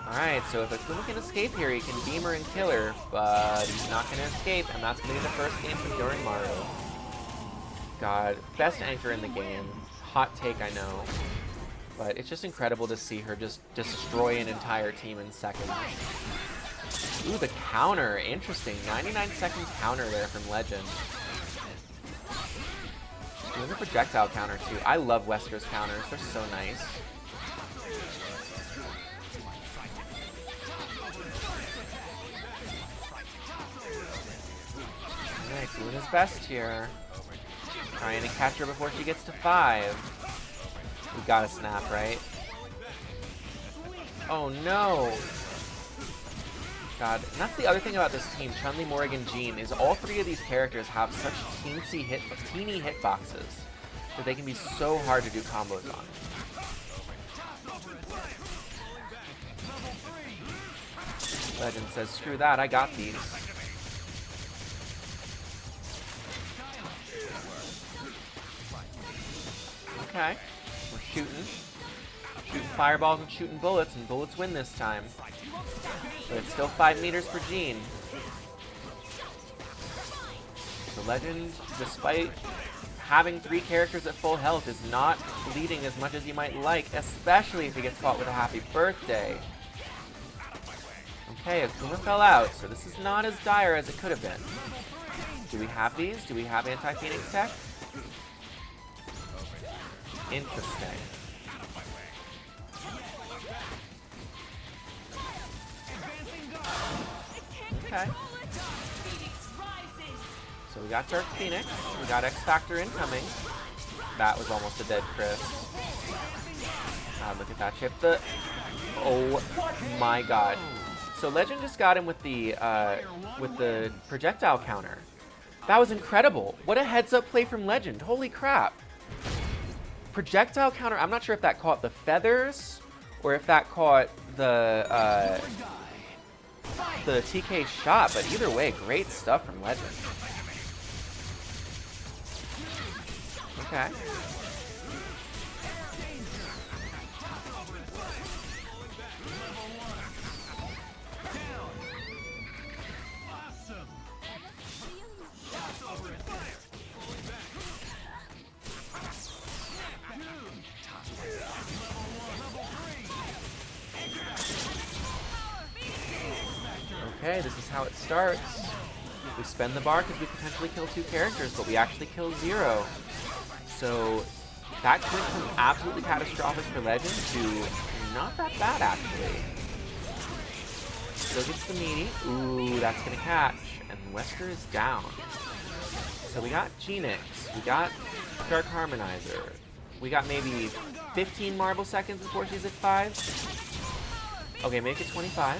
Alright, so if Akuma can escape here, he can beam her and kill her, but he's not going to escape, and that's going to be the first game for Hyorinmaru. God, best anchor in the game. Hot take, I know. But it's just incredible to see her just destroy an entire team in seconds. Ooh, the counter. Interesting. 99-second counter there from Legend. Doing the projectile counter, too. I love Wesker's counters. They're so nice. Alright, doing his best here. Trying to catch her before she gets to 5. We gotta snap, right? Oh no! God, and that's the other thing about this team, Chun-Li, Morrigan, Jean, is all three of these characters have such teeny hitboxes that they can be so hard to do combos on. Legend says, screw that, I got these. Okay, we're shooting fireballs and shooting bullets, and bullets win this time. But it's still 5 meters for Jean. The Legend, despite having 3 characters at full health, is not bleeding as much as you might like, especially if he gets caught with a happy birthday. Okay, Akuma fell out, so this is not as dire as it could have been. Do we have these? Do we have anti-Phoenix tech? Interesting. Okay. So we got Dark Phoenix. We got X Factor incoming. That was almost a dead Chris. Look at that chip. Oh my god. So Legend just got him with the projectile counter. That was incredible. What a heads-up play from Legend. Holy crap. Projectile counter, I'm not sure if that caught the feathers or if that caught the TK shot, but either way, great stuff from Legend. Okay. Okay, this is how it starts. We spend the bar because we potentially kill 2 characters, but we actually kill 0. So that went from absolutely catastrophic for Legend to not that bad, actually. Still gets the meaty. Ooh, that's going to catch. And Wesker is down. So we got Genix. We got Dark Harmonizer. We got maybe 15 marble seconds before she's at 5. Okay, make it 25.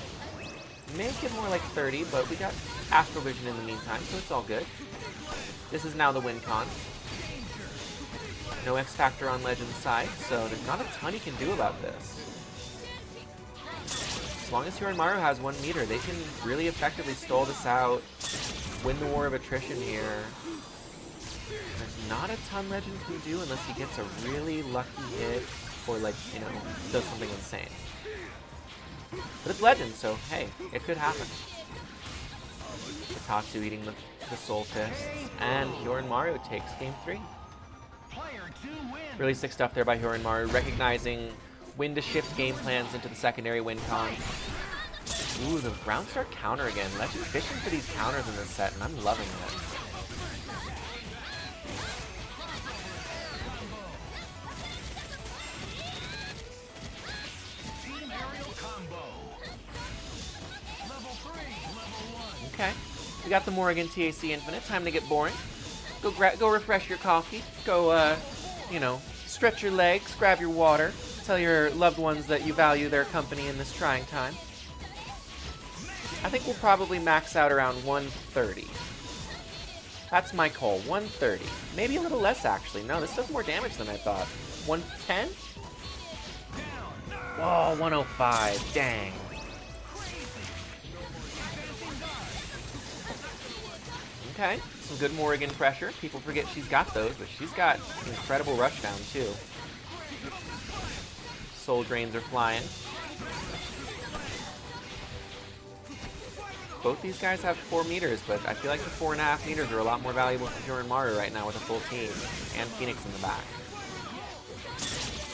Make it more like 30, but we got Astral Vision in the meantime, so it's all good. This is now the win con. No X Factor on Legend's side, so there's not a ton he can do about this. As long as Hyorinmaru has 1 meter, they can really effectively stall this out, win the war of attrition here. There's not a ton Legend can do unless he gets a really lucky hit or, like, you know, does something insane. But it's Legend, so hey, it could happen. Tatsu eating the Soul Fists, and Hyorinmaru takes game 3. Really sick stuff there by Hyorinmaru, recognizing when to shift game plans into the secondary win con. Ooh, the round start counter again. Legend fishing for these counters in this set, and I'm loving it. Okay. We got the Morrigan TAC Infinite. Time to get boring. Go refresh your coffee. Go, you know, stretch your legs, grab your water. Tell your loved ones that you value their company in this trying time. I think we'll probably max out around 130. That's my call, 130. Maybe a little less, actually. No, this does more damage than I thought. 110? Whoa, 105. Dang. Okay, some good Morrigan pressure. People forget she's got those, but she's got incredible rushdown, too. Soul Drains are flying. Both these guys have 4 meters, but I feel like the 4.5 meters are a lot more valuable for Hyorinmaru right now with a full team. And Phoenix in the back.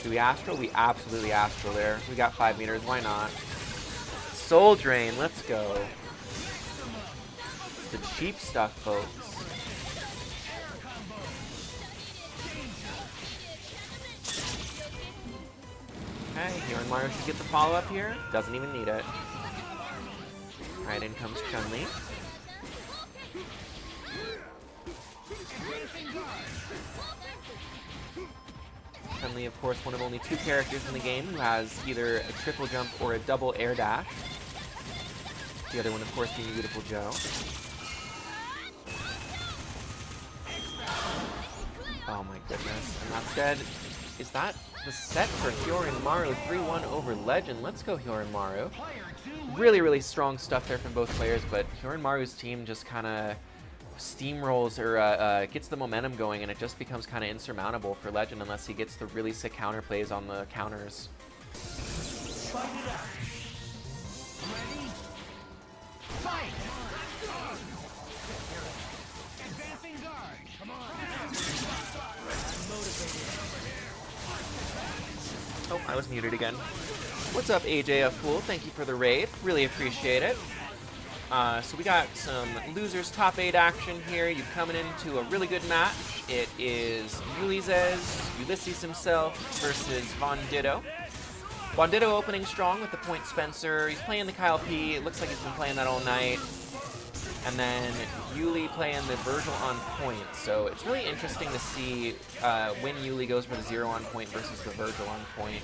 Do we Astral? We absolutely Astral there. We got 5 meters, why not? Soul Drain, let's go. The cheap stuff, folks. Okay, Hyorinmaru should get the follow-up here. Doesn't even need it. Alright, in comes Chun-Li. Chun-Li, of course, one of only 2 characters in the game who has either a triple jump or a double air dash. The other one, of course, being Beautiful Joe. Oh my goodness. And that's dead. Is that the set for Hyorinmaru? 3-1 over Legend. Let's go, Hyorinmaru. Really, really strong stuff there from both players, but Hyorinmaru's team just kind of steamrolls or gets the momentum going, and it just becomes kind of insurmountable for Legend unless he gets the really sick counter plays on the counters. Oh, I was muted again. What's up, AJ Fool? Thank you for the raid. Really appreciate it. So we got some losers top 8 action here. You're coming into a really good match. It is Yullizhez, Yullizhez himself versus VonDitto. VonDitto opening strong with the Point Spencer. He's playing the Kyle P. It looks like he's been playing that all night. And then Yuli playing the Virgil on point. So it's really interesting to see when Yuli goes for the 0 on point versus the Virgil on point.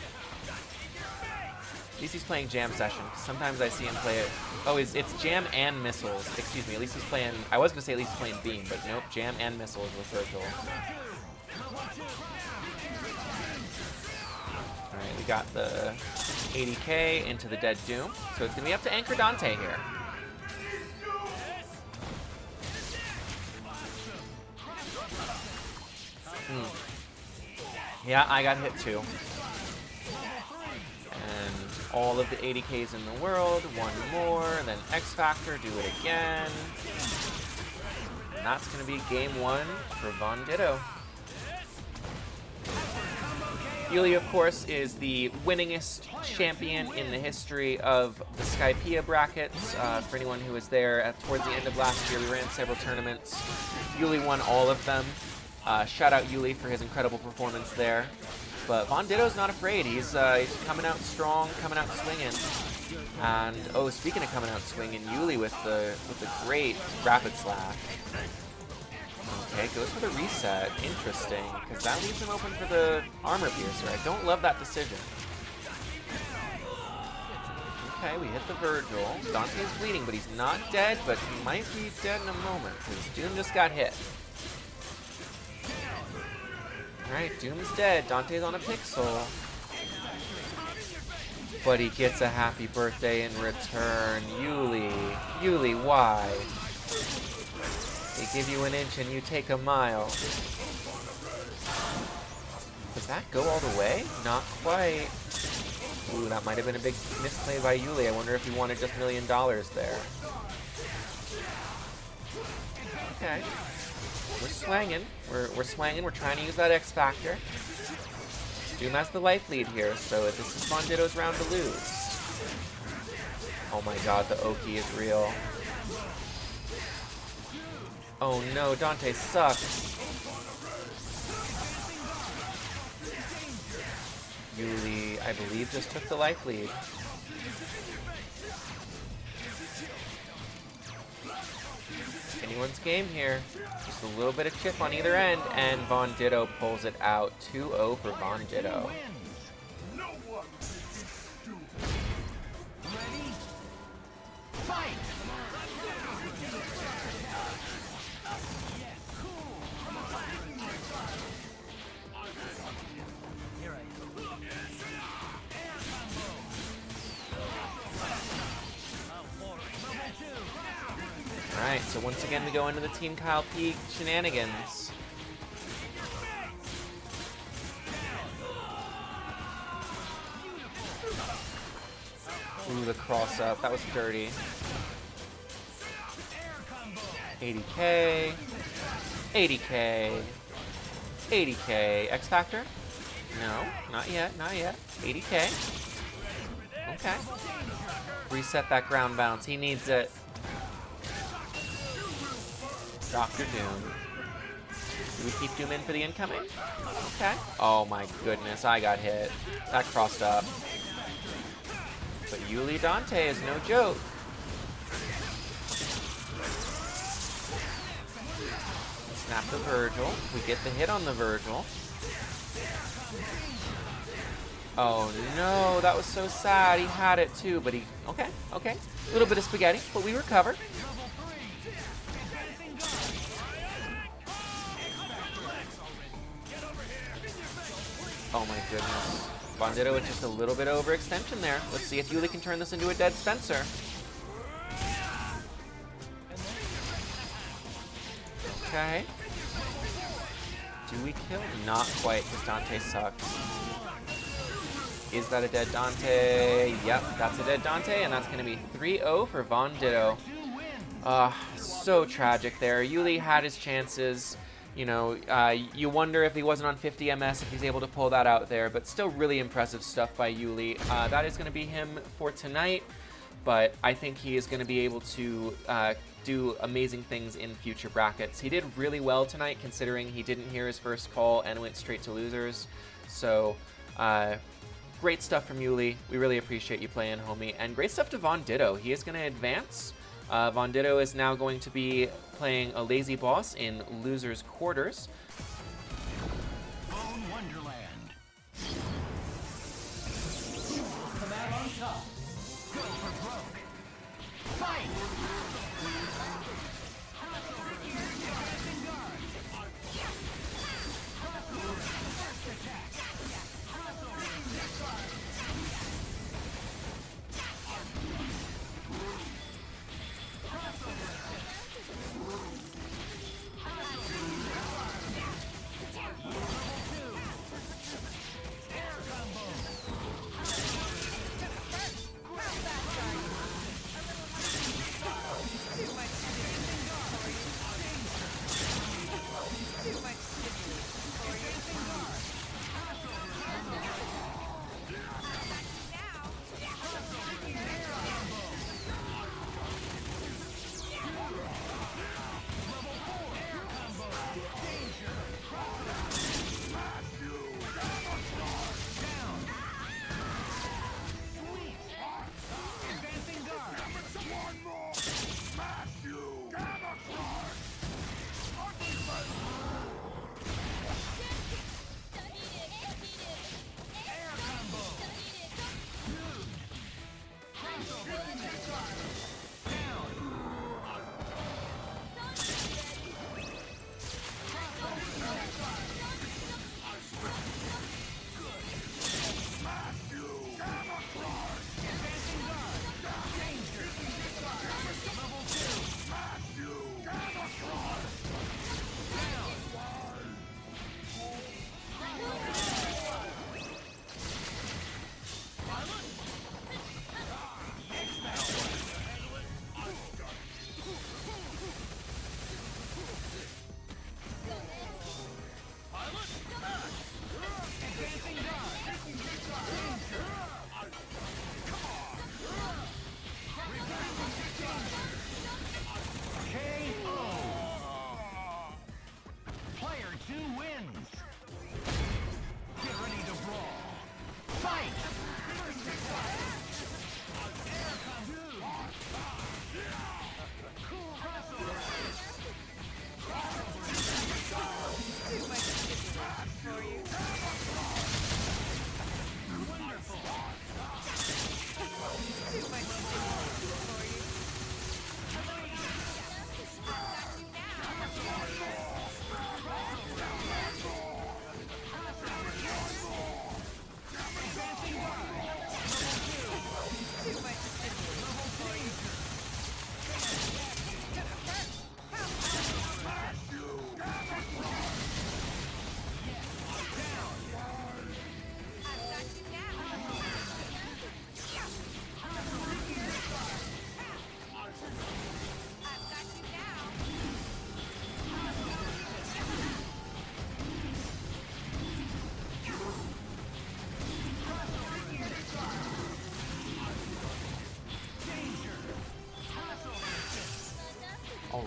At least he's playing Jam Session. Sometimes I see him play it. Oh, it's Jam and Missiles. Excuse me. At least he's playing. I was going to say at least he's playing Beam, but nope. Jam and Missiles with Virgil. Alright, we got the 80k into the Dead Doom. So it's going to be up to Anchor Dante here. Yeah, I got hit too. And all of the 80Ks in the world, one more, and then X Factor, do it again. And that's going to be game 1 for VonDitto. Yuli, of course, is the winningest champion in the history of the Skypiea brackets. For anyone who was there towards the end of last year, we ran several tournaments. Yuli won all of them. Shout out Yuli for his incredible performance there. But VonDitto's not afraid. He's coming out strong, coming out swinging. And oh, speaking of coming out swinging, Yuli with the great rapid slash. Okay, goes for the reset. Interesting, because that leaves him open for the armor piercer. I don't love that decision. Okay, we hit the Virgil. Dante's bleeding, but he's not dead, but he might be dead in a moment, because Doom just got hit. Alright, Doom's dead. Dante's on a pixel. But he gets a happy birthday in return. Yuli. Yuli, why? They give you an inch and you take a mile. Does that go all the way? Not quite. Ooh, that might have been a big misplay by Yuli. I wonder if he wanted just $1 million there. Okay. We're swanging. We're swanging. We're trying to use that X Factor. Doom has the life lead here, so this is VonDitto's round to lose. Oh my god, the Oki is real. Oh no, Dante sucks. Yuli, I believe, just took the life lead. Anyone's game here. Just a little bit of chip on either end, and VonDitto pulls it out. 2-0 for VonDitto. Ready? Fight! Alright, so once again we go into the Team Kyle P shenanigans. Ooh, the cross up. That was dirty. 80k. 80k. 80k. X Factor? No, not yet, not yet. 80k. Okay. Reset that ground bounce. He needs it. Dr. Doom. Do we keep Doom in for the incoming? Okay. Oh my goodness, I got hit. That crossed up. But Yuli Dante is no joke. Snap the Virgil. We get the hit on the Virgil. Oh no, that was so sad. He had it too, but he... Okay, okay. A little bit of spaghetti, but we recover. Oh my goodness. VonDitto with just a little bit of overextension there. Let's see if Yuli can turn this into a dead Spencer. Okay. Do we kill? Not quite, because Dante sucks. Is that a dead Dante? Yep, that's a dead Dante, and that's going to be 3-0 for VonDitto. So tragic there. Yuli had his chances. You know, you wonder if he wasn't on 50 MS, if he's able to pull that out there, but still really impressive stuff by Yuli. That is going to be him for tonight, but I think he is going to be able to do amazing things in future brackets. He did really well tonight, considering he didn't hear his first call and went straight to losers. So, great stuff from Yuli. We really appreciate you playing, homie. And great stuff to VonDitto. He is going to advance. VonDitto is now going to be playing Alazyboss in losers quarters. Bone Wonderland. Come out on top. Go for broke. Fight!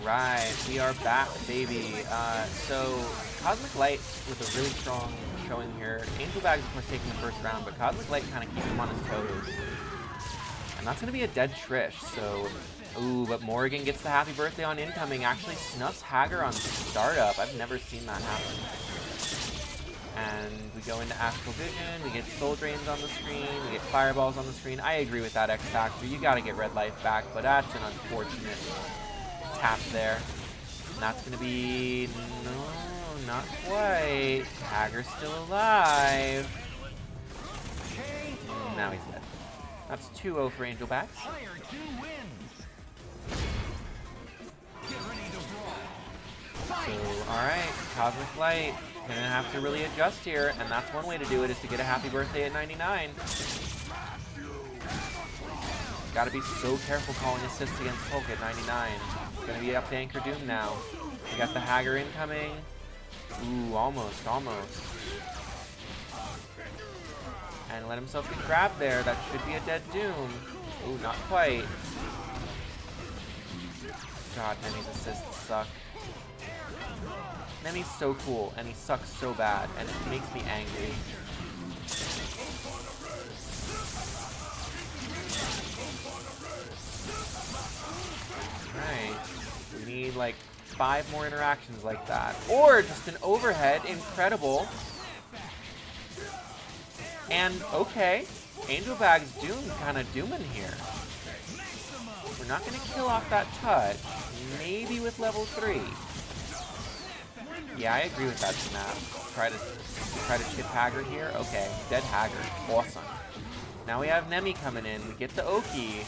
Alright, we are back, baby. So, CosmicLight with a really strong showing here. Angelbagz, of course, taking the first round, but CosmicLight kind of keeps him on his toes. And that's going to be a dead Trish, so... Ooh, but Morrigan gets the happy birthday on incoming. Actually snuffs Hager on startup. I've never seen that happen. And we go into Astral Vision. We get Soul Drains on the screen. We get Fireballs on the screen. I agree with that X Factor. You got to get Red Life back, but that's an unfortunate tap there. And that's going to be... No, not quite. Hager's still alive. Now he's dead. That's 2-0 for Angelbagz. So, alright, CosmicLight gonna have to really adjust here, and that's one way to do it, is to get a happy birthday at 99. Gotta be so careful calling assists against Hulk at 99. Gonna be up to Anchor Doom now. We got the Hager incoming. Ooh, almost, almost. And let himself get grabbed there. That should be a dead Doom. Ooh, not quite. God, Nemi's assists suck. Nemi's so cool, and he sucks so bad, and it makes me angry. Alright. We need like 5 more interactions like that. Or just an overhead, incredible. And okay, Angelbagz Doom kind of dooming here. We're not going to kill off that touch. Maybe with level 3. Yeah, I agree with that snap. Try to chip Hager here. Okay, dead Hager. Awesome. Now we have Nemi coming in. We get the Oki.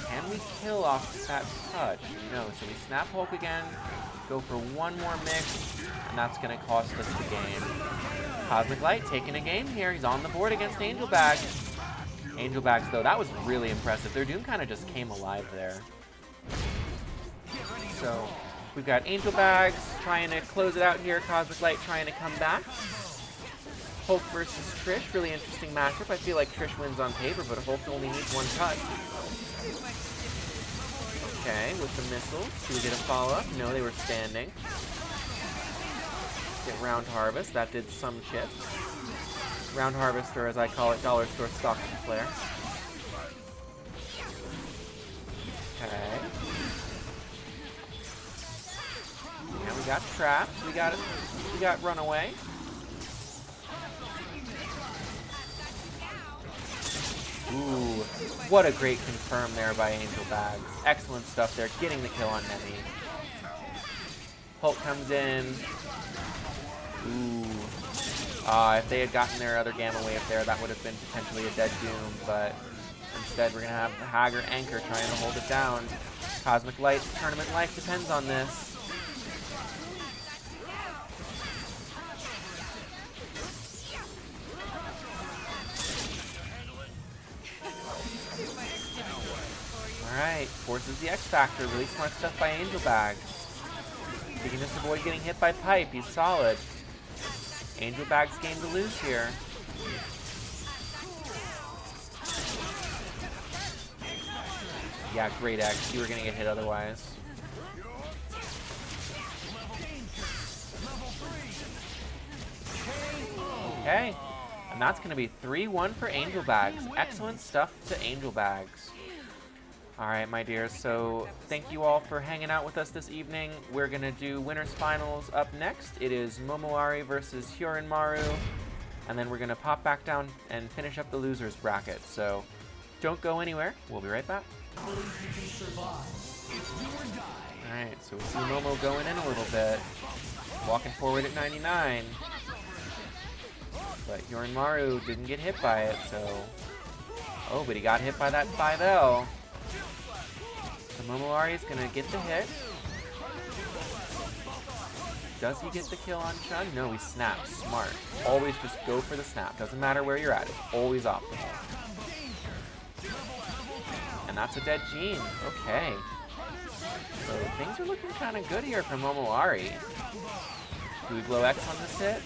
Can we kill off that touch? No, so we snap Hulk again. Go for one more mix, and that's going to cost us the game. CosmicLight taking a game here. He's on the board against Angelbagz. Angelbagz, though, that was really impressive. Their Doom kind of just came alive there. So, we've got Angelbagz trying to close it out here. CosmicLight trying to come back. Hulk versus Trish. Really interesting matchup. I feel like Trish wins on paper, but Hulk only needs one touch. Okay, with the missiles. Do we get a follow-up? No, they were standing. Get Round Harvest. That did some chip. Round Harvest, or as I call it, Dollar Store Stock Flare. Okay. Yeah, we got traps. We got Runaway. Ooh, what a great confirm there by Angelbagz. Excellent stuff there, getting the kill on Nemi. Hulk comes in. Ooh. If they had gotten their other Gamma Wave there, that would have been potentially a dead Doom, but instead we're going to have the Hager Anchor trying to hold it down. CosmicLight's tournament life depends on this. Alright, forces the X Factor. Really smart stuff by Angelbagz. He can just avoid getting hit by Pipe. He's solid. Angelbagz game to lose here. Yeah, great X. You were going to get hit otherwise. Okay. And that's going to be 3-1 for Angelbagz. Excellent stuff to Angelbagz. Alright, my dears, so thank you all for hanging out with us this evening. We're going to do Winners Finals up next. It is Momoari versus Hyorinmaru. And then we're going to pop back down and finish up the losers bracket. So don't go anywhere. We'll be right back. Alright, so we see Momo going in a little bit. Walking forward at 99. But Hyorinmaru didn't get hit by it, so... Oh, but he got hit by that 5L. So Momoari is going to get the hit. Does he get the kill on Chun? No, he snaps. Smart. Always just go for the snap. Doesn't matter where you're at. It's always optimal. And that's a dead Gene. Okay. So things are looking kind of good here for Momoari. Do we blow X on this hit?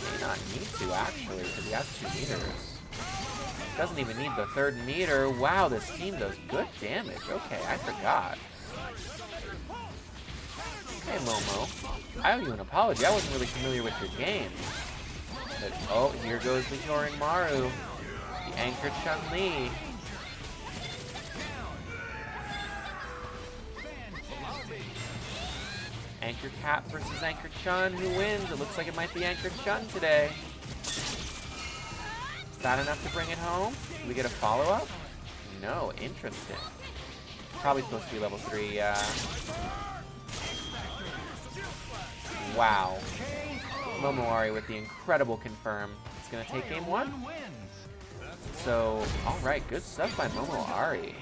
May not need to, actually, because he has 2 meters. Doesn't even need the third meter. Wow, this team does good damage. Okay, I forgot. Hey, Momo. I owe you an apology. I wasn't really familiar with your game. But, oh, here goes the Hyorinmaru. The anchored Chun-Li. Anchor Cap versus Anchor Chun. Who wins? It looks like it might be Anchor Chun today. Is that enough to bring it home? Do we get a follow-up? No. Interesting. Probably supposed to be level 3, yeah. Wow. Momoari with the incredible confirm. It's going to take game 1. So, alright, good stuff by Momoari.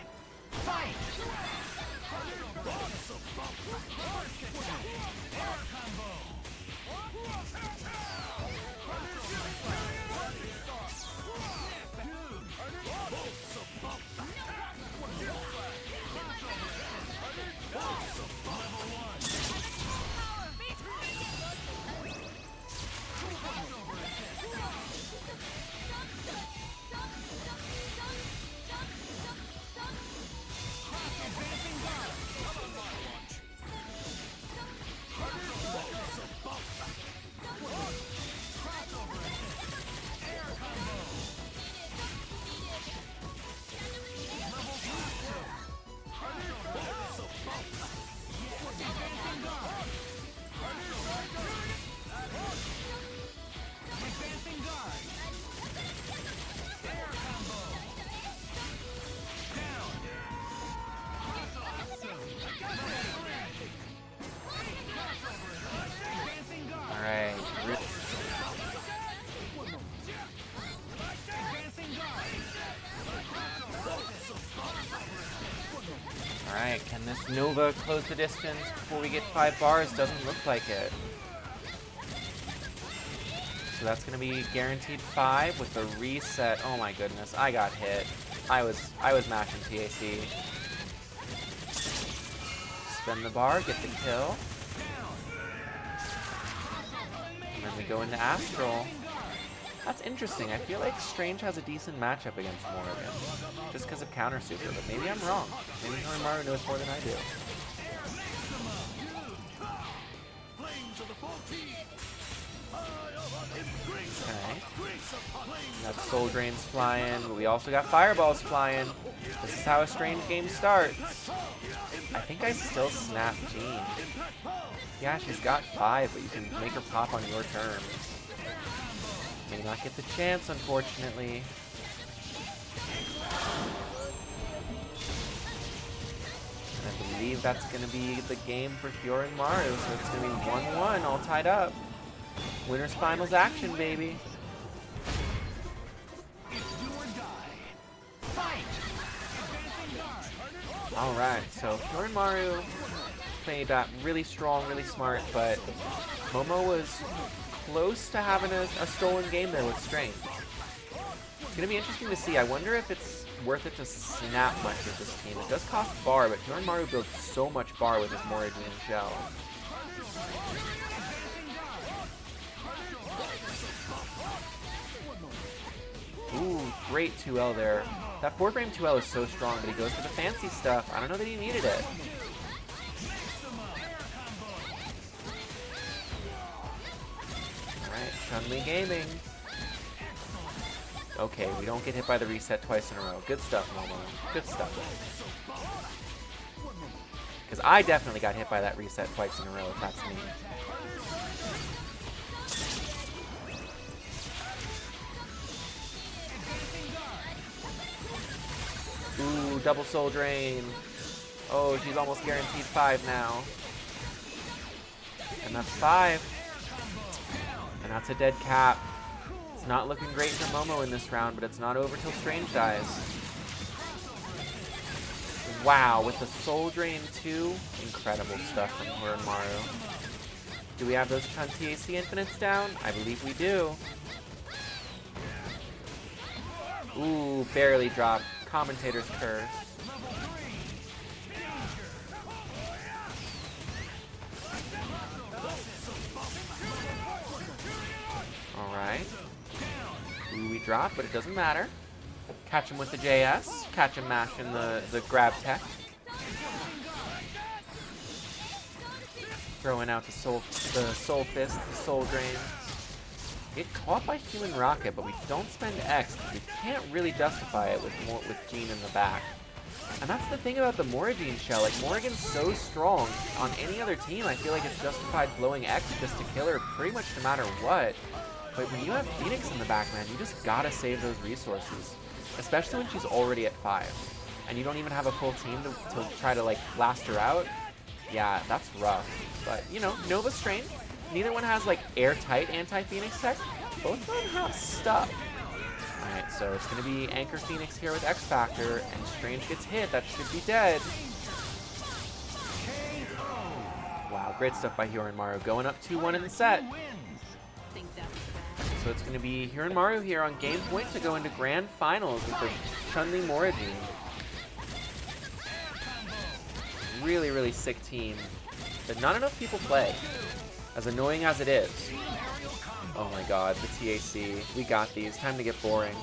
Alright, can this Nova close the distance before we get 5 bars? Doesn't look like it. So that's going to be guaranteed 5 with the reset. Oh my goodness, I got hit. I was mashing TAC. Spin the bar, get the kill. And then we go into Astral. That's interesting. I feel like Strange has a decent matchup against Morrigan. Just because of counter super, but maybe I'm wrong. Maybe Hyorinmaru knows more than I do. Okay. Got Soul Drains flying, but we also got Fireballs flying. This is how a Strange game starts. I think I still snap Jean. Yeah, she's got 5, but you can make her pop on your terms. May not get the chance, unfortunately. And I believe that's going to be the game for Hyorinmaru, so it's going to be 1-1, all tied up. Winners finals action, baby. Alright, so Hyorinmaru played that really strong, really smart, but Momo was close to having a stolen game there with Strange. It's going to be interesting to see. I wonder if it's worth it to snap much with this team. It does cost bar, but Hyorinmaru builds so much bar with his Morrigan shell. Ooh, great 2L there. That 4-frame 2L is so strong, but he goes for the fancy stuff. I don't know that he needed it. Alright, Chun-Li gaming. Okay, we don't get hit by the reset twice in a row. Good stuff, Momo. Good stuff. Because I definitely got hit by that reset twice in a row, if that's me. Ooh, double soul drain. Oh, she's almost guaranteed 5 now. And that's 5. And that's a dead cap. It's not looking great for Momo in this round, but it's not over till Strange dies. Wow, with the soul drain too. Incredible stuff from Hyorinmaru. Do we have those Chun TAC infinites down? I believe we do. Ooh, barely dropped. Commentator's curse. Alright. Ooh, we dropped, but it doesn't matter. Catch him with the JS. Catch him mashing the grab tech. Throwing out the soul fist, the soul drain. Get caught by human rocket, but we don't spend X because we can't really justify it with Jean in the back. And that's the thing about the Morrigan shell. Like, Morrigan's so strong. On any other team, I feel like it's justified blowing X just to kill her pretty much no matter what. But when you have Phoenix in the back, man, you just gotta save those resources. Especially when she's already at 5. And you don't even have a full team to try to, like, last her out. Yeah, that's rough. But, you know, Nova Strain. Neither one has, like, airtight anti-Phoenix tech. Both of them have stuff. Alright, so it's going to be Anchor Phoenix here with X Factor, and Strange gets hit. That should be dead. Wow, great stuff by Hyorinmaru. Going up 2-1 in the set. So it's going to be Hyorinmaru here on game point to go into grand finals with the Chun-Li Morrigan. Really, really sick team that not enough people play, as annoying as it is. Oh my god, the TAC. We got these. Time to get boring.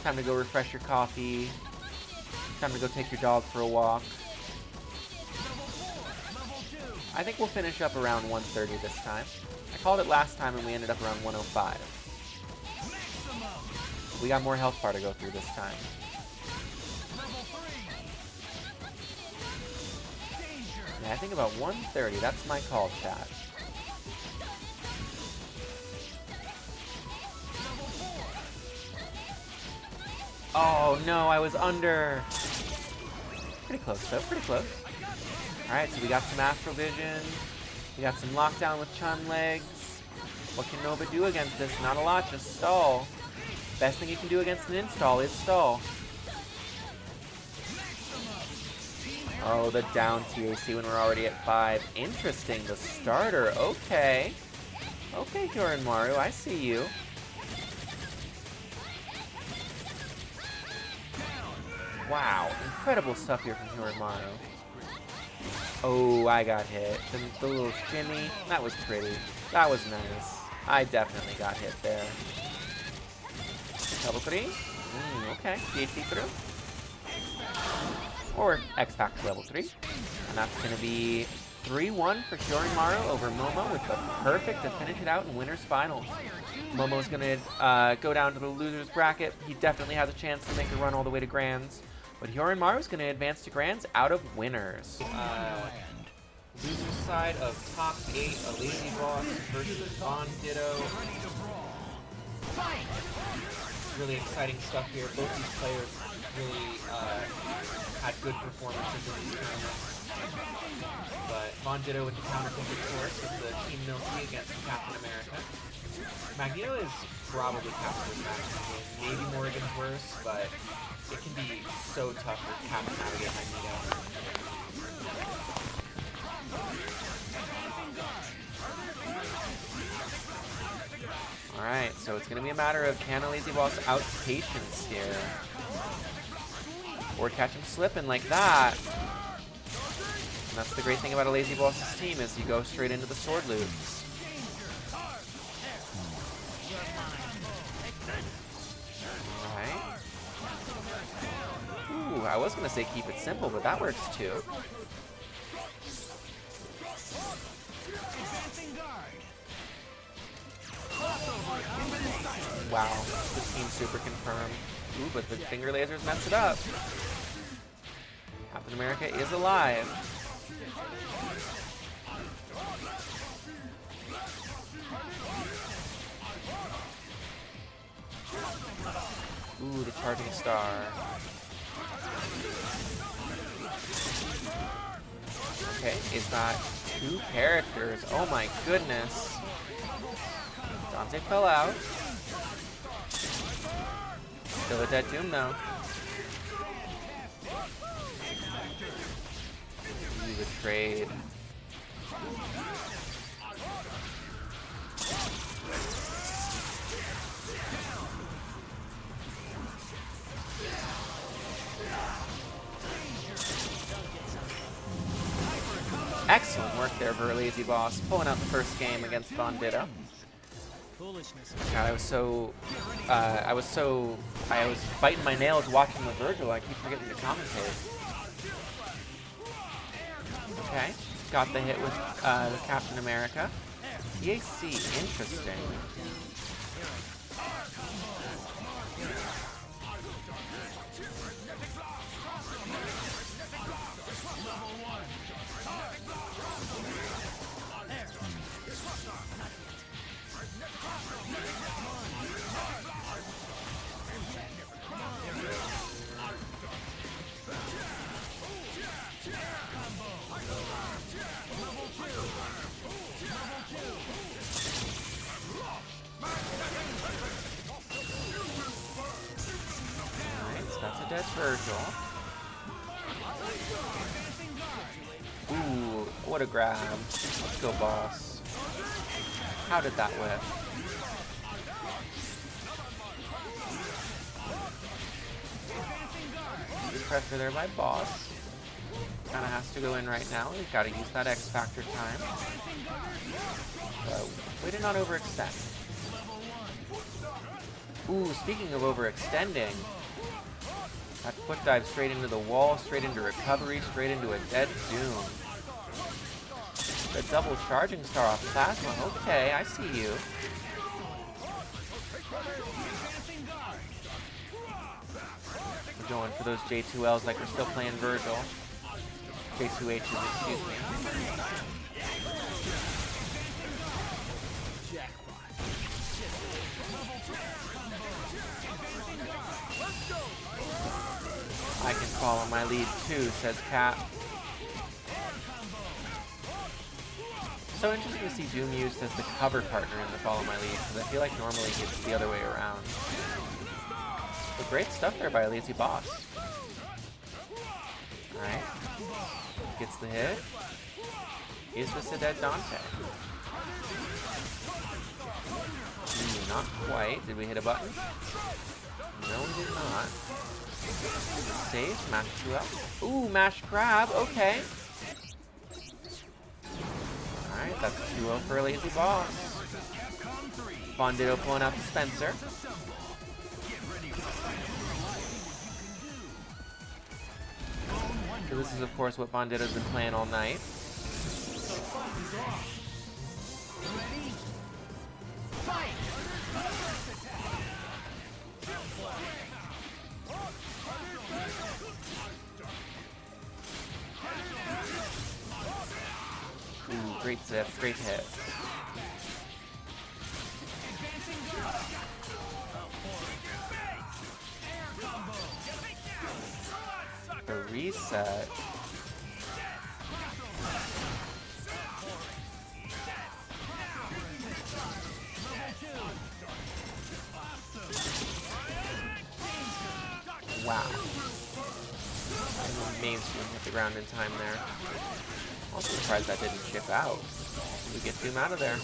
Time to go refresh your coffee. Time to go take your dog for a walk. I think we'll finish up around 130 this time. I called it last time and we ended up around 105. We got more health bar to go through this time. Yeah, I think about 130. That's my call, chat. Oh no, I was under. Pretty close though, pretty close. Alright, so we got some Astral Vision. We got some lockdown with Chun legs. What can Nova do against this? Not a lot, just stall. Best thing you can do against an install is stall. Oh, the down TAC when we're already at 5. Interesting, the starter. Okay. Okay, Hyorinmaru, I see you. Wow, incredible stuff here from Hyorinmaru. Oh, I got hit. The little shimmy, that was pretty. That was nice. I definitely got hit there. Level 3? Okay, PhD through. Or X Factor level 3. And that's going to be 3-1 for Hyorinmaru over Momo with the perfect to finish it out in winners finals. Momo's going to go down to the losers bracket. He definitely has a chance to make a run all the way to grands. But Hyorinmaru is going to advance to grands out of winners. Loser side of top 8, Alazyboss versus VonDitto. Really exciting stuff here. Both these players really had good performances in these tournaments. But VonDitto with the counter-pick course with the Team Milky against Captain America. Magneto is probably Captain's match in the game. Maybe Morrigan's worse, but it can be so tough for Captain to navigate Magneto. Alright, so it's going to be a matter of can Alazyboss out patience here. Or catch him slipping like that. And that's the great thing about Alazyboss' team is you go straight into the sword loops. Alright. Ooh, I was going to say keep it simple, but that works too. Wow, this team super confirmed. Ooh, but the finger lasers mess it up. Captain America is alive. Ooh, the charging star. Okay, it's got 2 characters. Oh my goodness. Dante fell out. Still a dead Doom though. Ooh, the trade. Excellent work there for Alazyboss, pulling out the first game against VonDitto. Foolishness. God, I was biting my nails watching the Virgil. I keep forgetting to commentate. Okay, got the hit with the Captain America. TAC, interesting. That's a dead Virgil. Ooh, what a grab. Let's go, boss. How did that whip? Good pressure there by boss. Kinda has to go in right now. We've gotta use that X Factor time. Way to not overextend. Ooh, speaking of overextending, that foot dive straight into the wall, straight into recovery, straight into a dead Doom. The double charging star off Plasma. Okay, I see you. We're going for those J2Ls like we're still playing Virgil. J2Hs, excuse me. I can follow my lead too, says Cat. So interesting to see Doom used as the cover partner in the follow my lead, because I feel like normally it's the other way around. But great stuff there by Alazyboss. Alright. Gets the hit. Is this a dead Dante? Ooh, not quite. Did we hit a button? No, we did not. Save, mash 2L. Ooh, mash grab, okay. Alright, that's 2-0 for Alazyboss. VonDitto pulling out the Spencer. So this is, of course, what VonDitto's been playing all night. Ooh, great zip, great hit. The reset. Wow. Mainstream hit the ground in time there. Also surprised that didn't chip out. We get Doom out of there.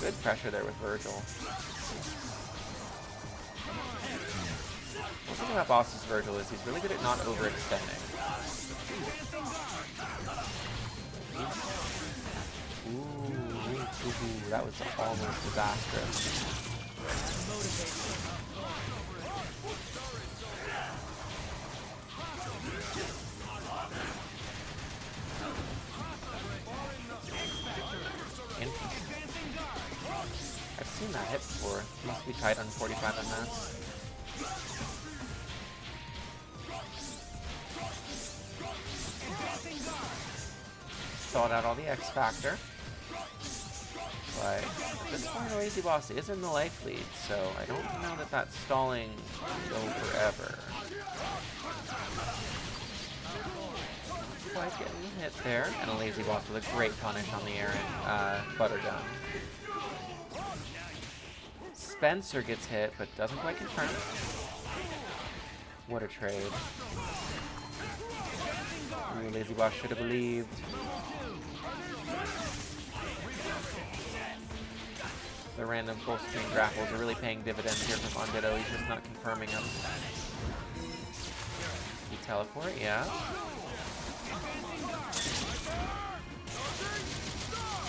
Good pressure there with Virgil. One thing about Boss's Virgil is he's really good at not overextending. Ooh, that was almost disastrous. I've seen that hit before. Must be tight on 45 MS. Thought out all the X Factor. But at this point, Alazyboss is in the life lead, so I don't know that that stalling will go forever. Quite getting hit there, and Alazyboss with a great punish on the Aaron butter gun. Spencer gets hit, but doesn't quite confirm. What a trade. Ooh, Alazyboss should have believed. The random full screen grapples are really paying dividends here from VonDitto. He's just not confirming them. teleport, yeah.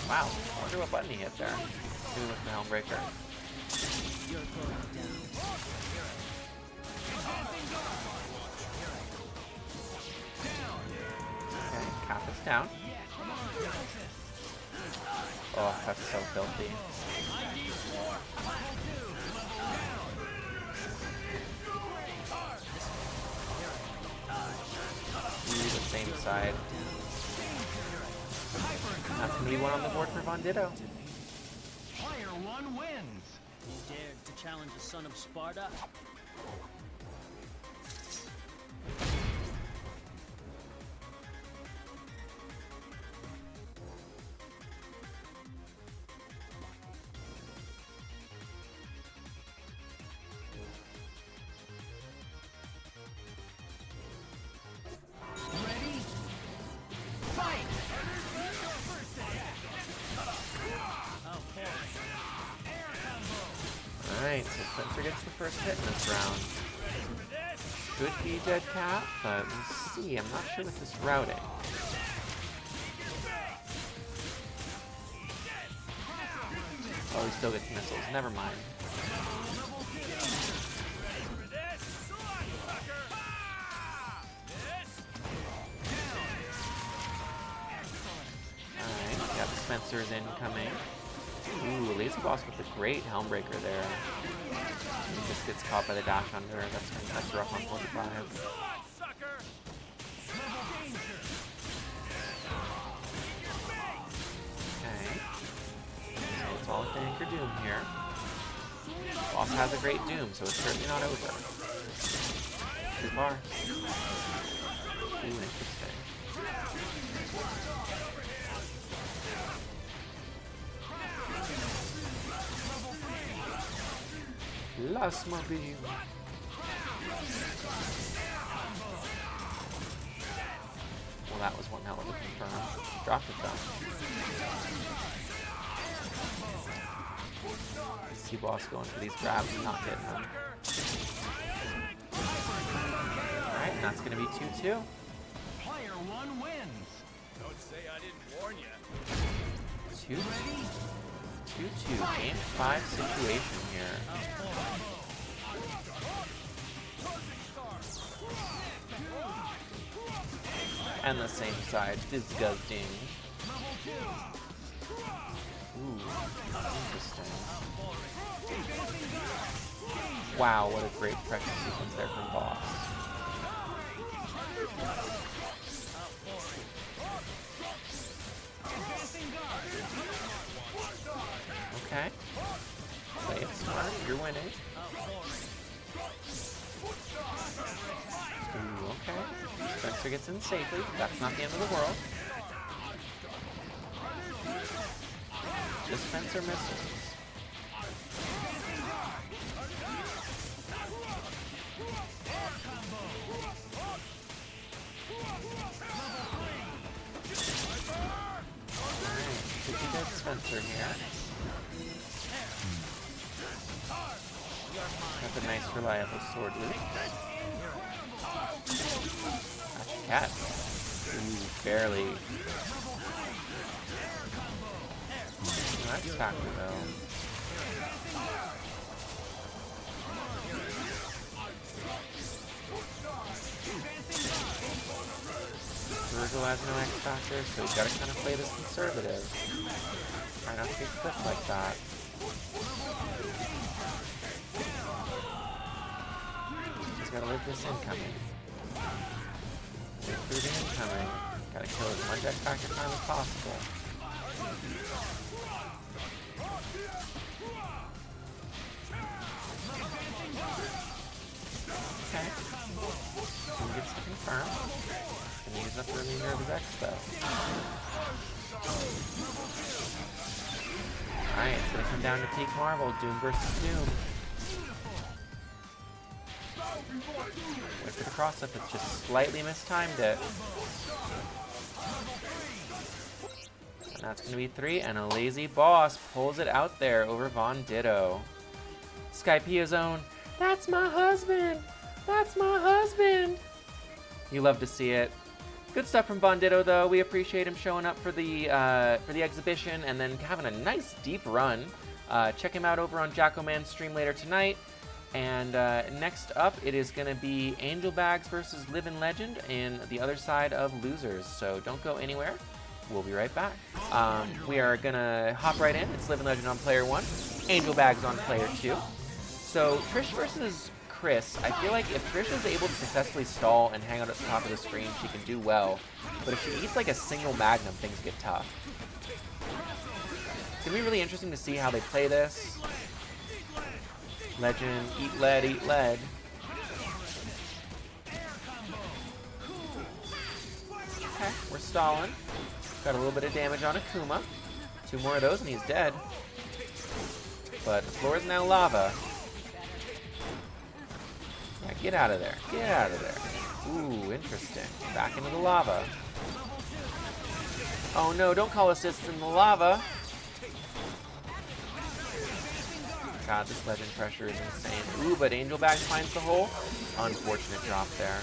Wow, I wonder what button he hit there. Maybe with the Helm Breaker. Okay, Cap is down. Oh, that's so filthy. The same side. That's gonna be one on the board for VonDitto. Player 1 wins. You dared to challenge the son of Sparta? Alright, so Spencer gets the first hit in this round. Should be dead Cap, but we'll see. I'm not sure with this routing. Oh, he still gets missiles. Never mind. Alright, yeah, the Spencer's incoming. Ooh, Alazyboss with a great Helm Breaker there. He just gets caught by the dash under. That's rough on 45. Okay. So it's all with the Anchor Doom here. Boss has a great Doom, so it's certainly not over. Too far. Ooh, interesting. Last mobile. Well, that was one hell of a confirm. Dropped it though. See boss going for these grabs and not hitting them. Alright, and that's gonna be 2-2. Player 1 wins. Don't say I didn't warn you. 2-2. Game 5 situation here. And the same side. Disgusting. Ooh, interesting. Wow, what a great pressure sequence there from Boss. Okay. Play it smart, you're winning. Ooh, okay. Spencer gets in safely. That's not the end of the world. Just Spencer missiles. Alright, could be dead Spencer here. That's a nice, reliable sword loop. Gotcha, cat. Ooh, barely. No, that's factor though. Virgil has no X factor, so we gotta kind of play this conservative. Try not to get clipped like that. Just gotta live this incoming. Wait for the incoming. Gotta kill as much X factor time as possible. Okay. He gets to confirm. And use up the remainder of his X though. Alright, it's gonna come down to peak Marvel, Doom versus Doom. Wait for the cross up, it's just slightly mistimed it. And that's gonna be 3, and Alazyboss pulls it out there over VonDitto. Skypea zone. That's my husband! That's my husband! You love to see it. Good stuff from VonDitto, though. We appreciate him showing up for the exhibition and then having a nice deep run. Check him out over on Jackoman's stream later tonight. And next up, it is going to be Angelbagz versus LivingLegend in the other side of losers. So don't go anywhere. We'll be right back. We are going to hop right in. It's LivingLegend on player 1, Angelbagz on player 2. So Trish versus Chris, I feel like if Trish is able to successfully stall and hang out at the top of the screen, she can do well. But if she eats like a single Magnum, things get tough. It's going to be really interesting to see how they play this. Legend, eat lead, eat lead. Okay, we're stalling. Got a little bit of damage on Akuma. 2 more of those and he's dead. But the floor is now lava. Yeah, get out of there. Get out of there. Ooh, interesting. Back into the lava. Oh no, don't call assists in the lava. God, this legend pressure is insane. Ooh, but Angelbagz finds the hole. Unfortunate drop there.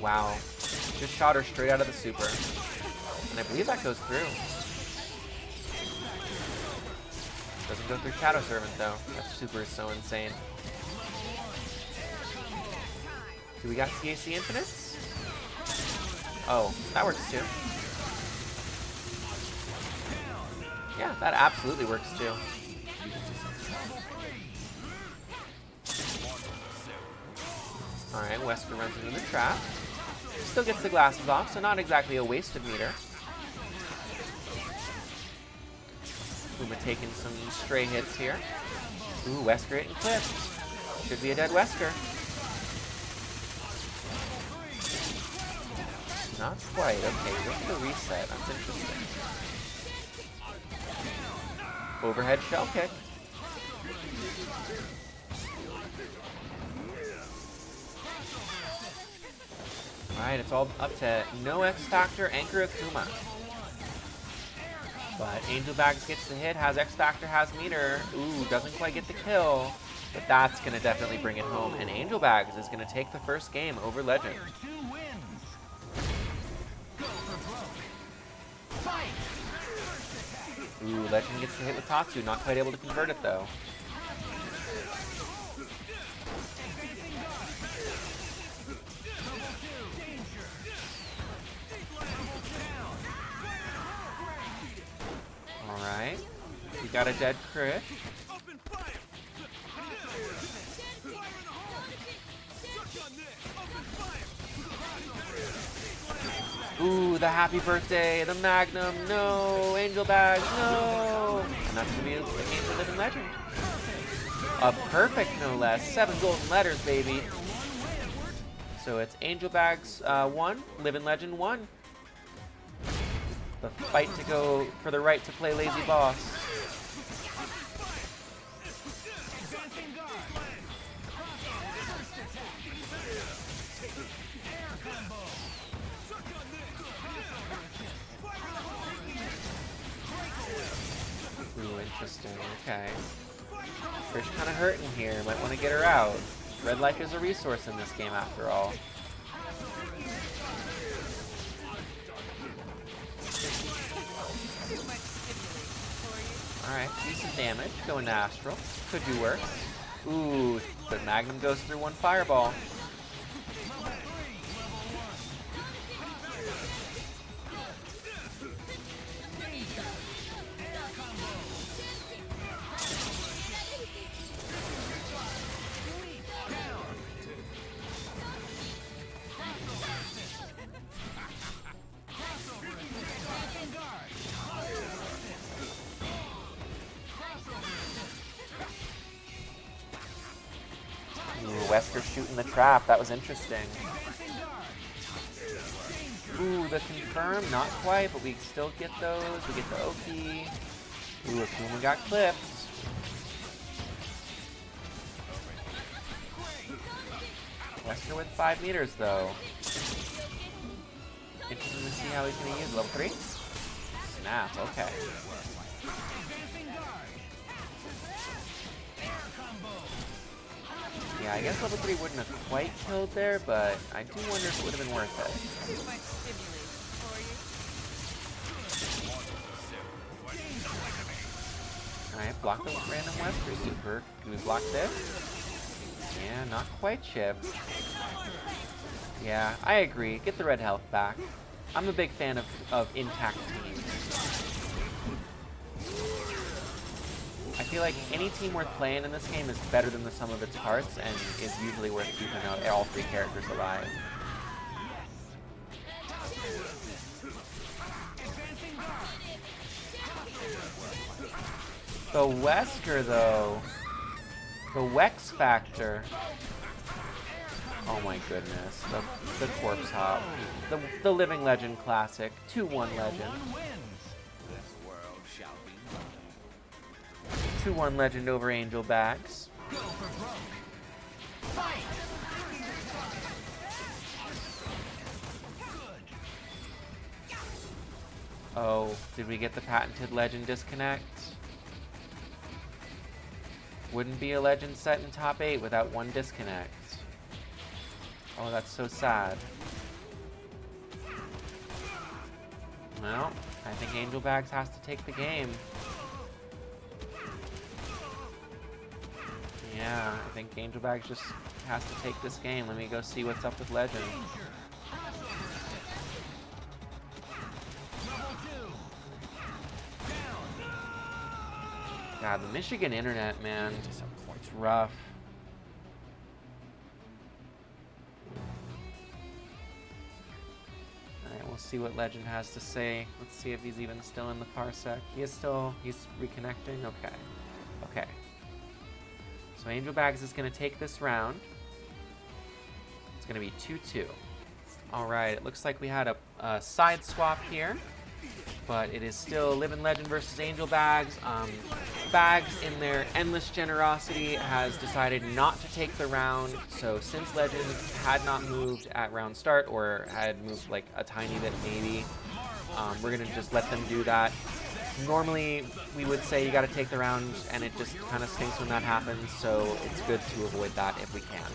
Wow. Just shot her straight out of the super. And I believe that goes through. Doesn't go through Shadow Servant, though. That super is so insane. Do we got CAC infinites? Oh, that works too. Yeah, that absolutely works too. Alright, Wesker runs into the trap. Still gets the glasses off, so not exactly a wasted meter. Akuma taking some stray hits here. Ooh, Wesker hitting clipped. Should be a dead Wesker. Not quite. Okay, just the reset. That's interesting. Overhead shell kick. Alright, it's all up to no X Factor, Anchor Akuma. But Angelbagz gets the hit, has X Factor, has meter. Ooh, doesn't quite get the kill. But that's going to definitely bring it home. And Angelbagz is going to take the first game over Legend. Ooh, Legend gets the hit with Tatsu, not quite able to convert it though. Alright, we got a dead crit. Ooh, the happy birthday, the Magnum, no, Angelbagz, no! And that's going to be the game for LivingLegend. A perfect, no less. 7 golden letters, baby. So it's Angelbagz 1, LivingLegend 1. The fight to go for the right to play Lazy Boss. Ooh, interesting. Okay. Trish kind of hurting here. Might want to get her out. Red life is a resource in this game after all. Alright, decent damage. Going to Astral. Could do worse. Ooh, but Magnum goes through one fireball. Wesker shooting the trap. That was interesting. Ooh, the confirm. Not quite, but we still get those. We get the Oki. Ooh, Akuma got clipped. Wesker with 5 meters, though. Interesting to see how he's going to use level 3. Snap, okay. Yeah, I guess level 3 wouldn't have quite killed there, but I do wonder if it would have been worth it. Alright, block the random Wesker super. Can we block this? Yeah, not quite chipped. Yeah, I agree. Get the red health back. I'm a big fan of intact teams. I feel like any team worth playing in this game is better than the sum of its parts and is usually worth keeping all 3 characters alive. The Wesker, though. The Wex factor. Oh my goodness. The Corpse Hop. The Living Legend classic. 2-1 Legend. 2-1 Legend over Angelbagz. Oh, did we get the patented Legend disconnect? Wouldn't be a Legend set in top 8 without 1 disconnect. Oh, that's so sad. Well, I think Angelbagz has to take the game. Yeah, I think Angelbagz just has to take this game. Let me go see what's up with Legend. God, the Michigan internet, man, it's rough. Alright, we'll see what Legend has to say. Let's see if he's even still in the parsec. He's reconnecting? Okay. Okay. So Angelbagz is going to take this round. It's going to be 2-2. Alright, it looks like we had a side swap here. But it is still Living Legend versus Angelbagz. Bags, in their endless generosity, has decided not to take the round. So since Legend had not moved at round start, or had moved like a tiny bit maybe, we're going to just let them do that. Normally, we would say you got to take the round, and it just kind of stinks when that happens, so it's good to avoid that if we can.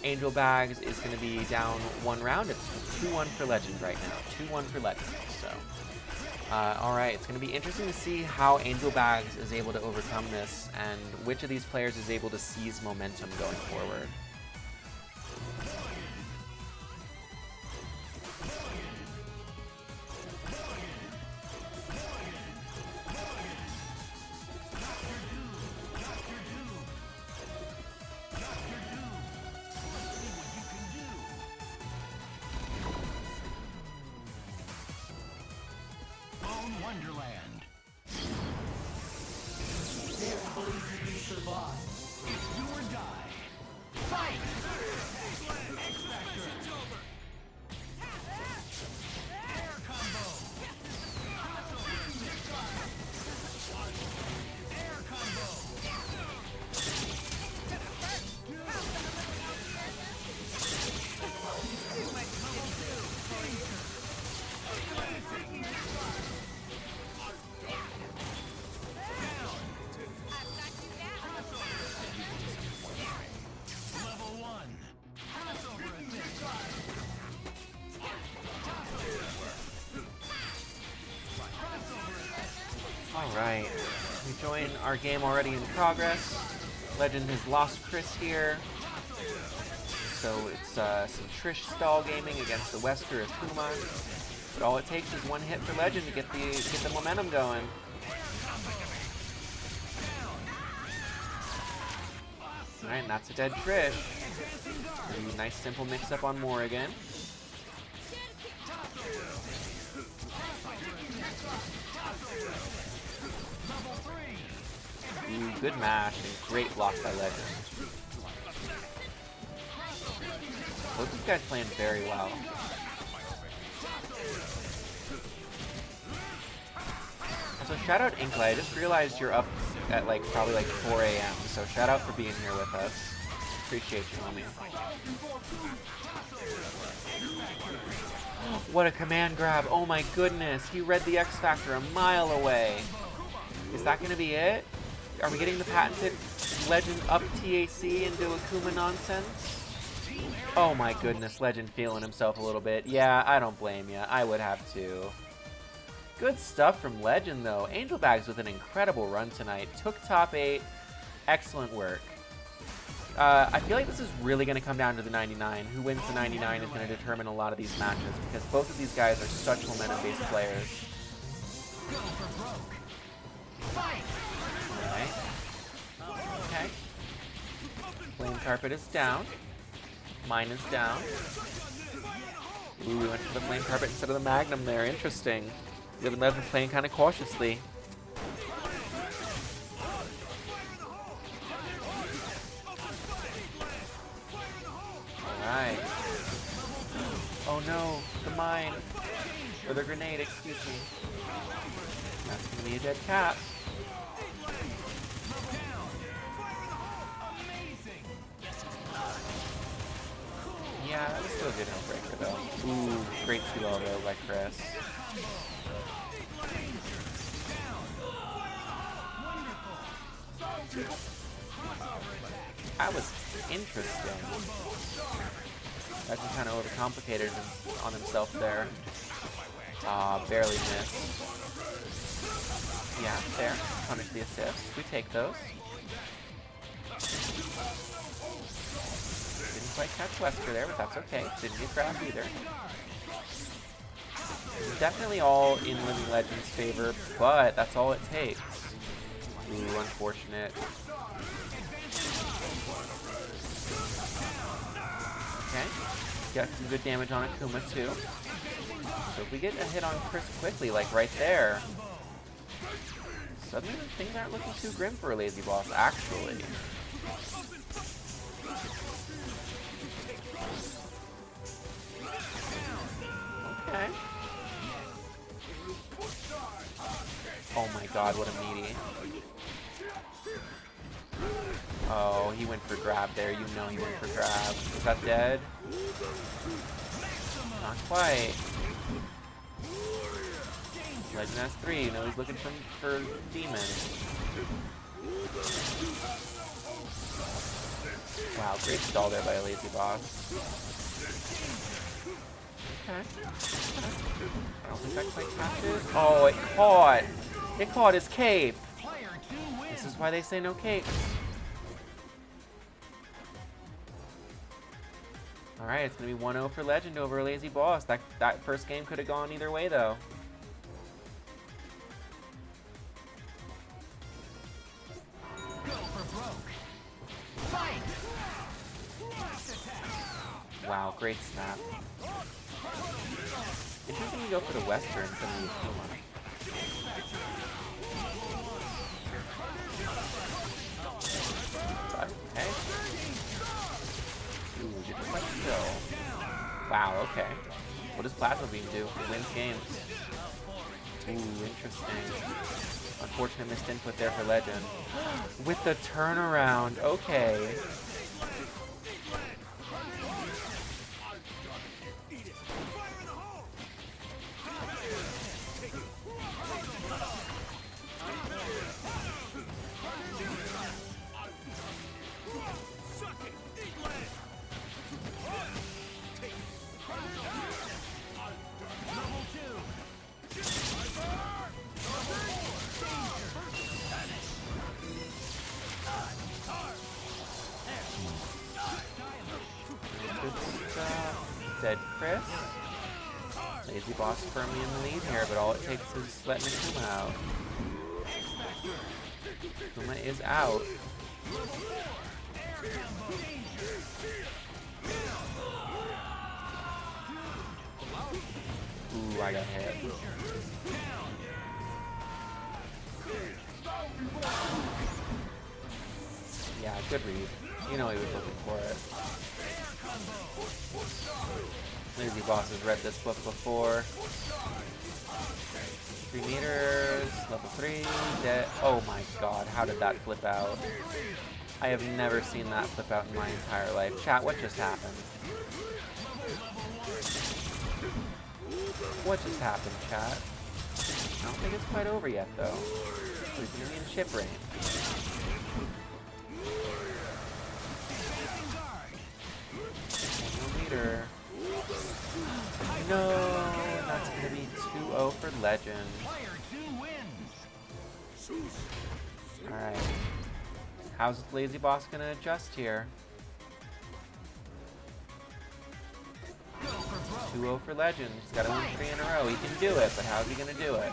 Angelbagz is going to be down 1 round. It's 2-1 for Legend right now. 2-1 for Legend. So, alright, it's going to be interesting to see how Angelbagz is able to overcome this, and which of these players is able to seize momentum going forward. Wonderland. Can't believe you survived. It's do or die. Fight! X-Factor. Air combo. Air combo. Alright, we join our game already in progress. Legend has lost Chris here. So it's some Trish stall gaming against the Wesker Akuma. But all it takes is 1 hit for Legend to get the momentum going. Alright, and that's a dead Trish. A nice simple mix-up on Morrigan. Ooh, good mash and great block by Legend. Both these guys playing very well. Also, shout out Inklight. I just realized you're up at probably 4 a.m. So shout out for being here with us. Appreciate you, homie. What a command grab. Oh my goodness. He read the X Factor a mile away. Is that going to be it? Are we getting the patented Legend up TAC into Akuma nonsense. Oh my goodness, Legend feeling himself a little bit. Yeah, I don't blame you. I would have too. Good stuff from Legend though. Angelbagz with an incredible run tonight. Took top 8. Excellent work. I feel like this is really going to come down to the 99. Who wins the 99 is going to determine a lot of these matches because both of these guys are such momentum-based players. Alright. Okay. Flame Carpet is down. Mine is down. Ooh, we went for the Flame Carpet instead of the Magnum there. Interesting. LivingLegend playing kind of cautiously. Alright. Oh no, the mine. Or the grenade, excuse me. That's gonna be a dead cat. Yeah, that was still a good breaker though. Ooh, great 2-0 there by Chris. That was interesting. That just kind of overcomplicated on himself there. Barely missed. Yeah, there. Punish the assist. We take those. Didn't quite catch Wesker there, but that's okay. Didn't get grabbed either. Definitely all in LivingLegend's favor, but that's all it takes. Ooh, unfortunate. Okay. Got some good damage on Akuma too. So if we get a hit on Chris quickly, like right there, suddenly things aren't looking too grim for Alazyboss, actually. Okay. Oh my god, what a meaty. Oh, he went for grab there. You know he went for grab. Is that dead? Not quite. Legend has 3. You know he's looking for Demon. Wow, great stall there by Alazyboss. Okay. I don't think that quite catches. Oh, it caught! It caught his cape! This is why they say no capes. Alright, it's going to be 1-0 for Legend over Alazyboss. That first game could have gone either way, though. Wow, great snap. Interesting you go for the Western instead of the Akuma. Okay. Ooh, get the fight still. Wow, okay. What does Plasma Beam do? It wins games. Ooh, interesting. Unfortunate missed input there for Legend. With the turnaround, okay. Dead Chris. Alazyboss firmly in the lead here, but all it takes is letting Akuma out. Akuma is out. Ooh, I got hit. Yeah, good read. You know he was looking for it. Alazyboss has read this book before. 3 meters, level 3, dead. Oh my god, how did that flip out? I have never seen that flip out in my entire life. Chat, what just happened? What just happened, chat? I don't think it's quite over yet, though. He's gonna be in ship range. character. No, and that's going to be 2-0 for Legend. Alright. How's Alazyboss going to adjust here? 2-0 for Legend. He's got to win 3 in a row. He can do it, but how's he going to do it?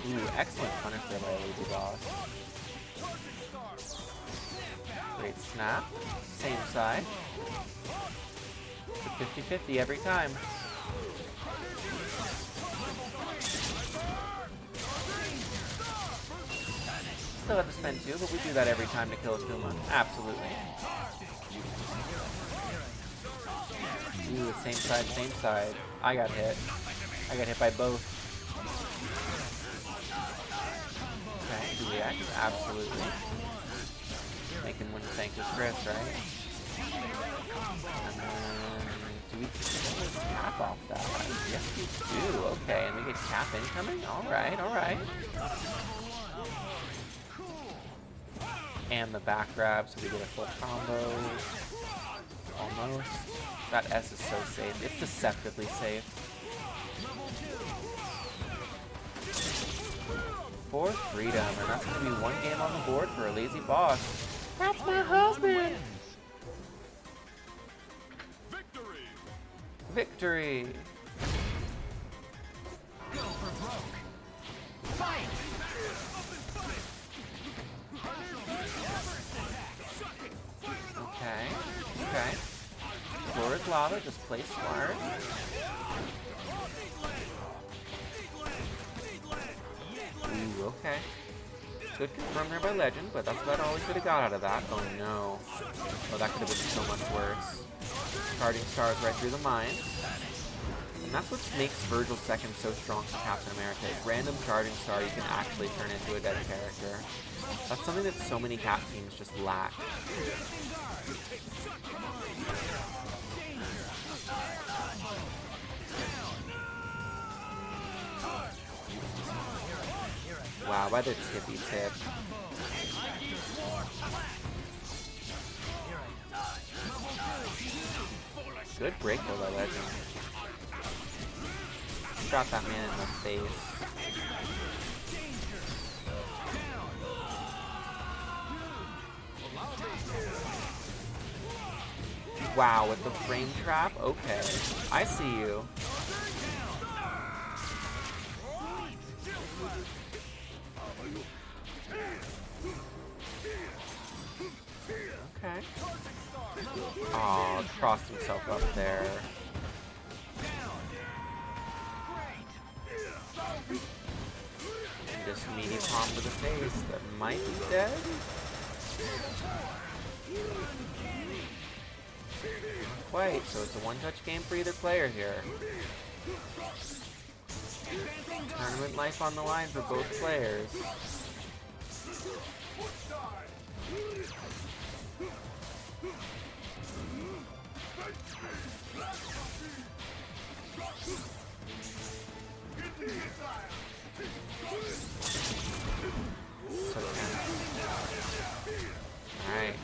Ooh, excellent punish there by Alazyboss. Great snap. Same side. It's a 50-50 every time. Still have to spend 2, but we do that every time to kill Akuma. Absolutely. Ooh, same side, same side. I got hit. I got hit by both. Okay, do we act? Absolutely. Make him win thank his wrist, right? And then, do we cap off that? Yes, we do. Okay, and we get cap incoming? Alright, alright. And the back grab, so we get a full combo. Almost. That S is so safe. It's deceptively safe. For freedom, and that's going to be 1 game on the board for Alazyboss. That's my husband! Victory! Victory! Go for broke. Fight! Okay, okay. Floor is lava, just play smart. Ooh, okay. Good confirm there by Legend, but that's about all we could have got out of that. Oh no. Oh, that could have been so much worse. Charging stars right through the mine. And that's what makes Virgil's second so strong for Captain America. Is random charging star you can actually turn into a dead character. That's something that so many Cap teams just lack. Wow, by the tippy tip. Good break though by Legend. Shot that man in the face. Wow, with the frame trap? Okay. I see you. Okay. Aw, crossed himself up there. And just meaty palm to the face that might be dead. Not quite, so it's a one-touch game for either player here. Tournament life on the line for both players. So alright.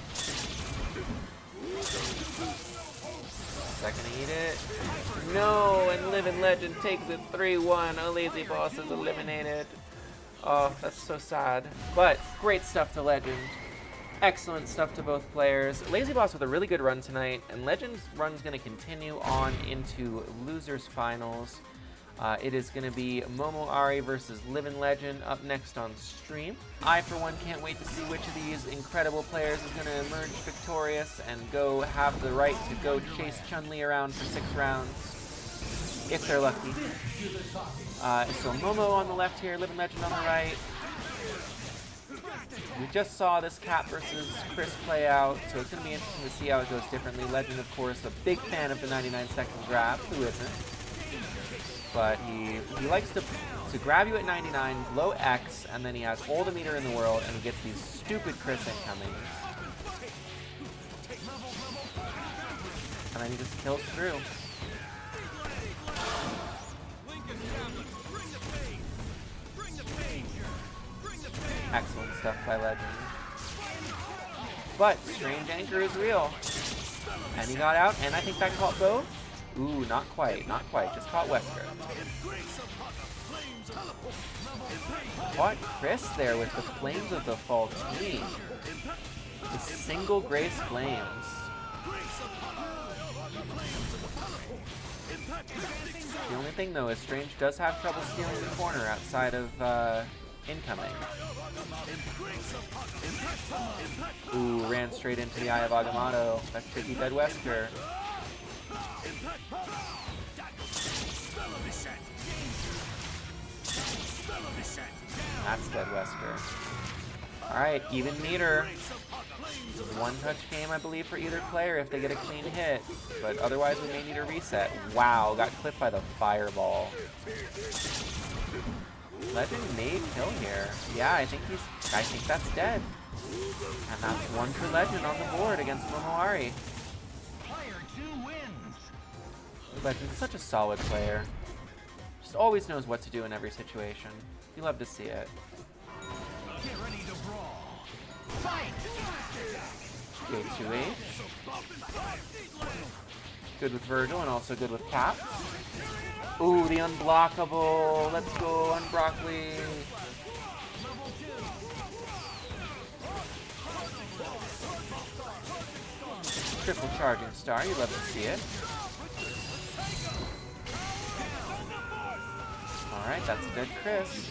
Second to eat it. No, and LivingLegend takes it 3-1. Alazyboss is eliminated. Oh, that's so sad. But great stuff to Legend. Excellent stuff to both players. Alazyboss with a really good run tonight, and Legend's run's going to continue on into losers finals. It is going to be Momo Ari versus LivingLegend up next on stream. I, for one, can't wait to see which of these incredible players is going to emerge victorious and go have the right to go chase Chun-Li around for 6 rounds, if they're lucky. So Momo on the left here, LivingLegend on the right. We just saw this Cap versus Chris play out, so it's going to be interesting to see how it goes differently. Legend, of course, a big fan of the 99-second grab. Who isn't? But he likes to grab you at 99, blow X, and then he has all the meter in the world, and he gets these stupid Chris incoming. And then he just kills through. Excellent stuff by Legend. But Strange Anchor is real. And he got out, and I think that caught both. Ooh, not quite, not quite. Just caught Wesker. Caught Chris there with the Flames of the Fall team. The single Grace Flames. The only thing though is Strange does have trouble stealing the corner outside of incoming. Ooh, ran straight into the Eye of Agamotto. That's tricky dead Wesker. That's dead Wesker. Alright, even meter. One-touch game, I believe, for either player if they get a clean hit. But otherwise, we may need a reset. Wow, got clipped by the fireball. Legend may kill here. Yeah, I think that's dead. And that's one for Legend on the board against Momoari. Legend's such a solid player. Just always knows what to do in every situation. You love to see it. Get ready to brawl. Fight! J2H. Good with Virgil and also good with Cap. Ooh, the unblockable. Let's go, Unbroccoli. Triple charging star, you love to see it. Alright, that's a dead Chris.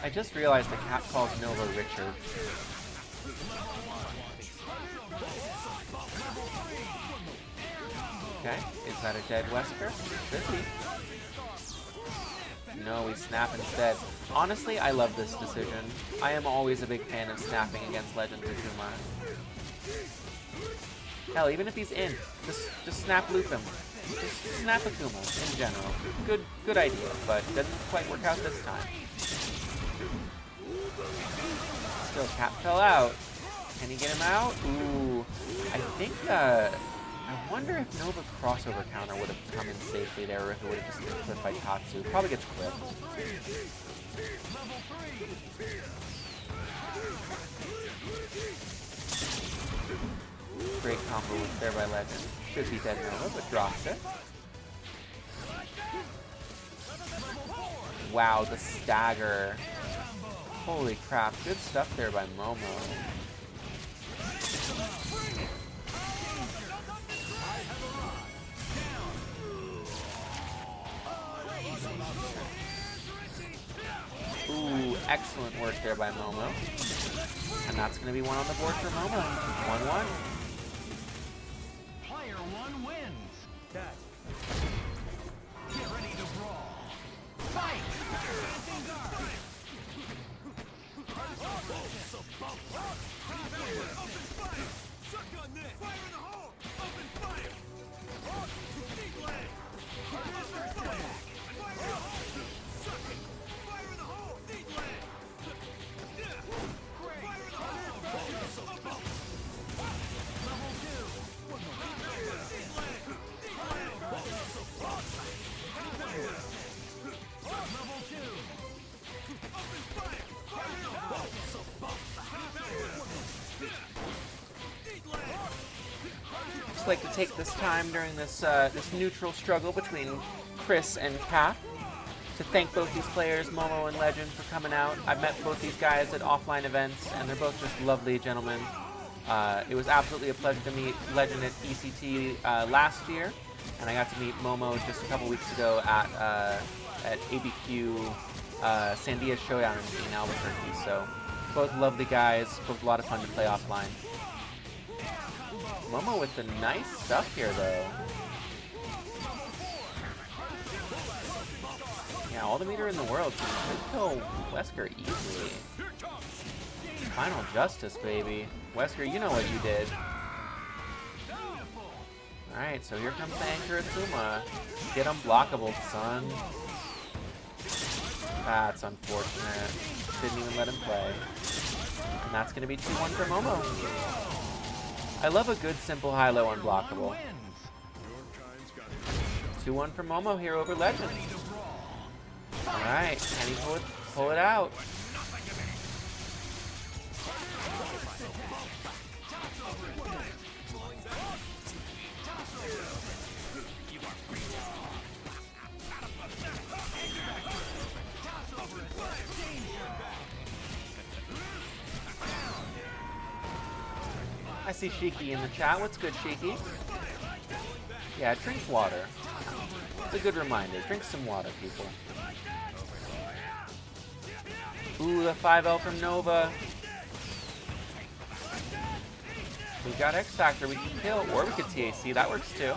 I just realized the cat calls Nova Richard. Okay, is that a dead Wesker? Could be. No, we snap instead. Honestly, I love this decision. I am always a big fan of snapping against Legend Akuma. Hell, even if he's in, just snap loop him. Just snap Akuma in general. Good idea, but doesn't quite work out this time. Still, Cap fell out. Can he get him out? Ooh, I think, I wonder if Nova crossover counter would have come in safely there, or if it would have just been clipped by Tatsu. Probably gets clipped. Great combo there by Legend. Should be dead Nova, but drops it. Wow, the stagger. Holy crap, good stuff there by Momo. Ooh, excellent work there by Momo. And that's going to be one on the board for Momo. 1-1. Player one wins. Get ready to brawl. Fight! Just like to take this time during this this neutral struggle between Chris and Cap to thank both these players, Momo and Legend, for coming out. I've met both these guys at offline events, and they're both just lovely gentlemen. It was absolutely a pleasure to meet Legend at ECT last year, and I got to meet Momo just a couple weeks ago at ABQ Sandia Showdown in Albuquerque. So both lovely guys, both a lot of fun to play offline. Momo with the nice stuff here, though. Yeah, all the meter in the world can kill Wesker easily. Final Justice, baby. Wesker, you know what you did. Alright, so here comes the Anchor Akuma. Get unblockable, son. That's unfortunate. Didn't even let him play. And that's going to be 2-1 for Momo. I love a good, simple, high-low unblockable. 2-1 for Momo here over Legend. Alright, can he pull it out? I see Shiki in the chat. What's good, Shiki? Yeah, drink water. It's a good reminder. Drink some water, people. Ooh, the 5L from Nova. We've got X Factor we can kill, or we could TAC. That works too.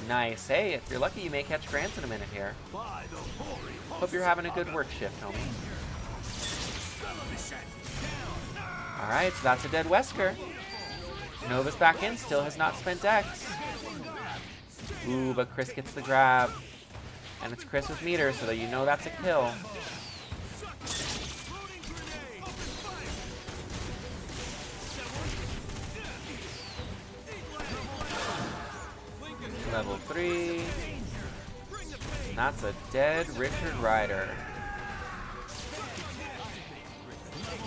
Nice. Hey, if you're lucky, you may catch Grants in a minute here. Hope you're having a good work shift, homie. Alright, so that's a dead Wesker. Nova's back in, still has not spent X. Ooh, but Chris gets the grab. And it's Chris with meter, so that you know that's a kill. Level 3. And that's a dead Richard Rider.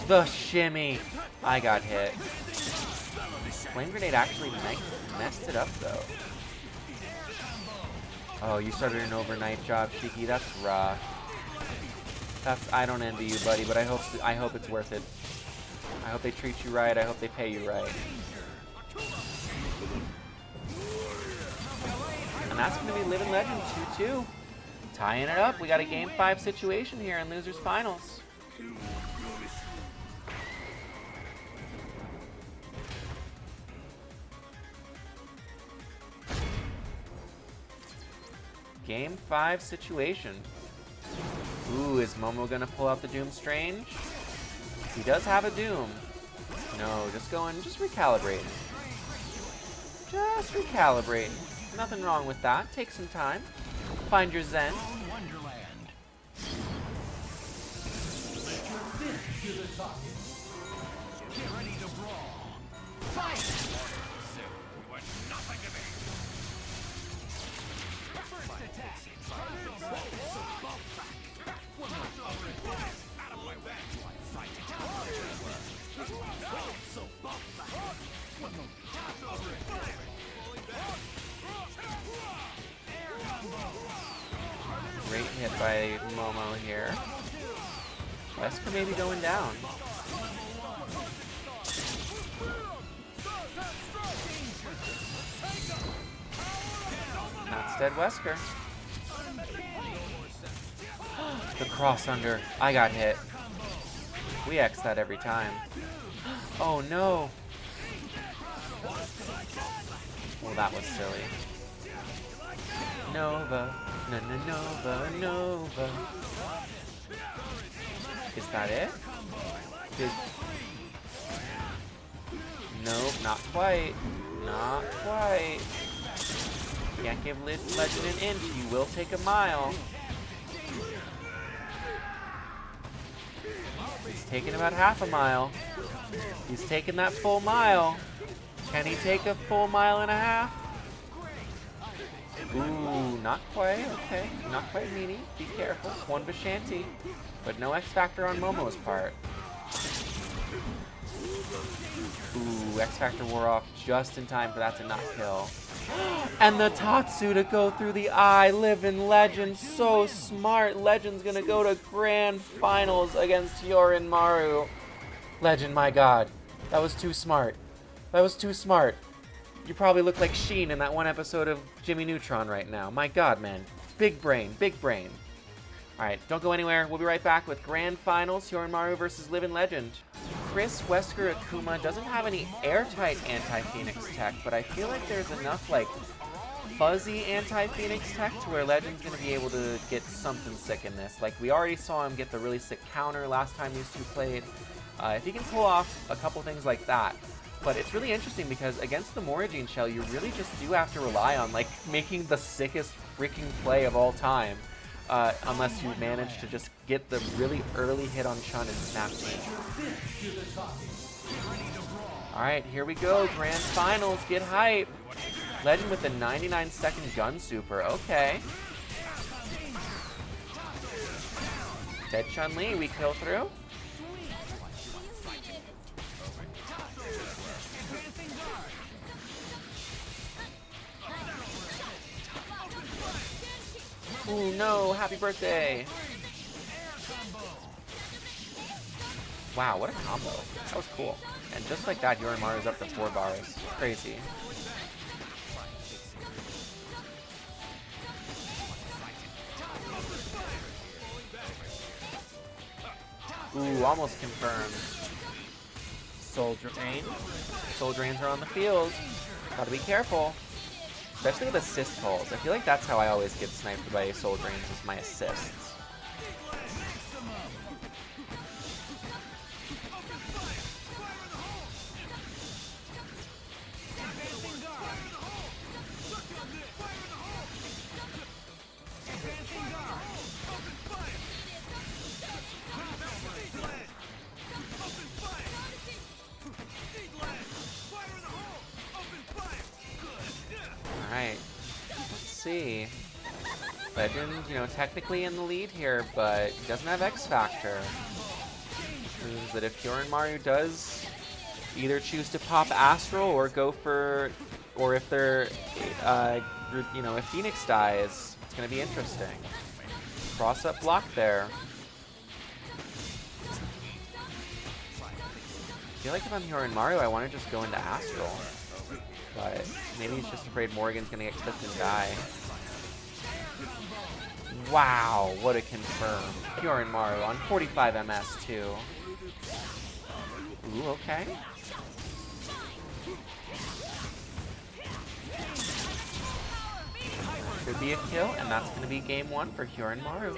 The shimmy. I got hit. Flame Grenade actually messed it up, though. Oh, you started an overnight job, Shiki. That's rough. I don't envy you, buddy, but I hope it's worth it. I hope they treat you right. I hope they pay you right. And that's going to be LivingLegend 2-2. Tying it up. We got a Game 5 situation here in Losers Finals. Game 5 situation. Ooh, is Momo gonna pull out the Doom Strange? He does have a Doom. No, just recalibrating. Just recalibrating. Nothing wrong with that. Take some time. Find your zen. Get ready to brawl. Fight! Great hit by Momo here. Wesker may be going down. That's dead Wesker. The cross under. I got hit. We X that every time. Oh no. Well, that was silly. Nova. Nova. Nova. Is that it? Nope, not quite. Not quite. Can't give Legend an inch. You will take a mile. He's taking about half a mile. He's taking that full mile. Can he take a full mile and a half? Ooh, not quite. Okay, not quite meanie. Be careful. One Vishanti. But no X Factor on Momo's part. Ooh, X Factor wore off just in time for that to not kill. And the Tatsu to go through the eye. LivingLegend, so smart. Legend's gonna go to grand finals against Hyorinmaru. Legend, my god. That was too smart. That was too smart. You probably look like Sheen in that one episode of Jimmy Neutron right now. My god, man. Big brain, big brain. Alright, don't go anywhere. We'll be right back with grand finals. Hyorinmaru versus LivingLegend. Chris, Wesker, Akuma doesn't have any airtight anti-Phoenix tech, but I feel like there's enough, like, fuzzy anti-Phoenix tech to where Legend's going to be able to get something sick in this. Like, we already saw him get the really sick counter last time these two played. If he can pull off a couple things like that. But it's really interesting because against the Morigine Shell, you really just do have to rely on, like, making the sickest freaking play of all time. Unless you manage to just get the really early hit on Chun and snap danger. Alright, here we go. Grand finals. Get hype. Legend with the 99-second gun super. Okay. Dead Chun-Li, we kill through. Ooh, no, happy birthday. Wow, what a combo. That was cool. And just like that, Hyorinmaru is up to 4 bars. Crazy. Ooh, almost confirmed. Soul Drain. Soul Drains are on the field. Gotta be careful. Especially with assist calls. I feel like that's how I always get sniped by Soul Drains, is my assists. Alright, let's see. Legend, you know, technically in the lead here, but he doesn't have X Factor. Which means that if Hyorinmaru does either choose to pop Astral or go for, or if they're, you know, if Phoenix dies, it's going to be interesting. Cross up block there. I feel like if I'm Hyorinmaru, I want to just go into Astral. But maybe he's just afraid Morgan's gonna get clipped and die. Wow, what a confirm. Hyorinmaru on 45 MS too. Ooh, okay. Could be a kill, and that's gonna be game 1 for Hyorinmaru.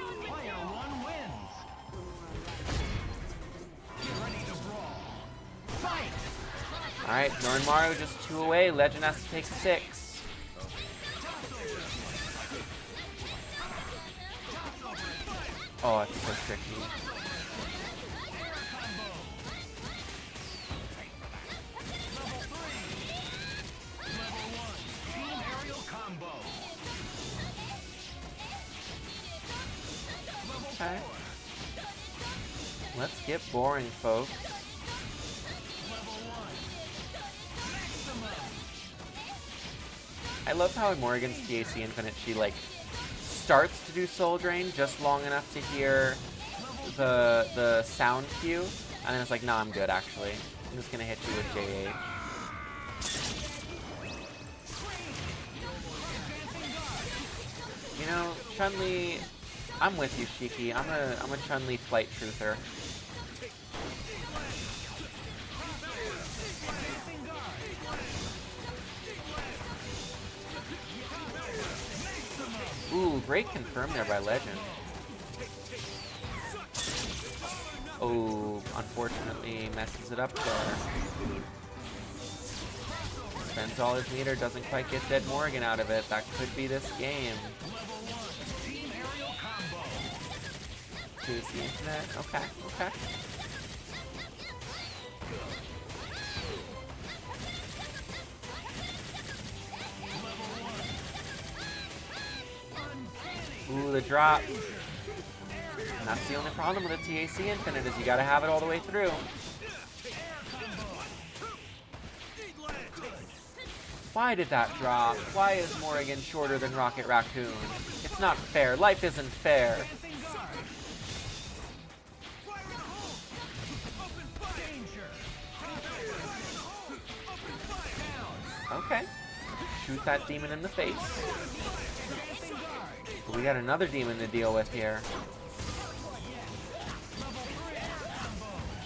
Alright, Hyorinmaru just 2 away. Legend has to take 6. Oh, it's so tricky. Okay. Let's get boring, folks. I love how in Morgan's TAC Infinite she like starts to do Soul Drain just long enough to hear the sound cue, and then it's like, nah, I'm good actually. I'm just gonna hit you with JH. You know, Chun-Li, I'm with you, Shiki. I'm a Chun-Li flight truther. Ooh, great confirm there by Legend. Oh, unfortunately messes it up there. Spends all his meter, doesn't quite get Dead Morgan out of it. That could be this game. Choose the internet. Okay, okay. Ooh, the drop. And that's the only problem with a TAC Infinite, is you gotta have it all the way through. Why did that drop? Why is Morrigan shorter than Rocket Raccoon? It's not fair. Life isn't fair. Okay. Shoot that demon in the face. But we got another demon to deal with here.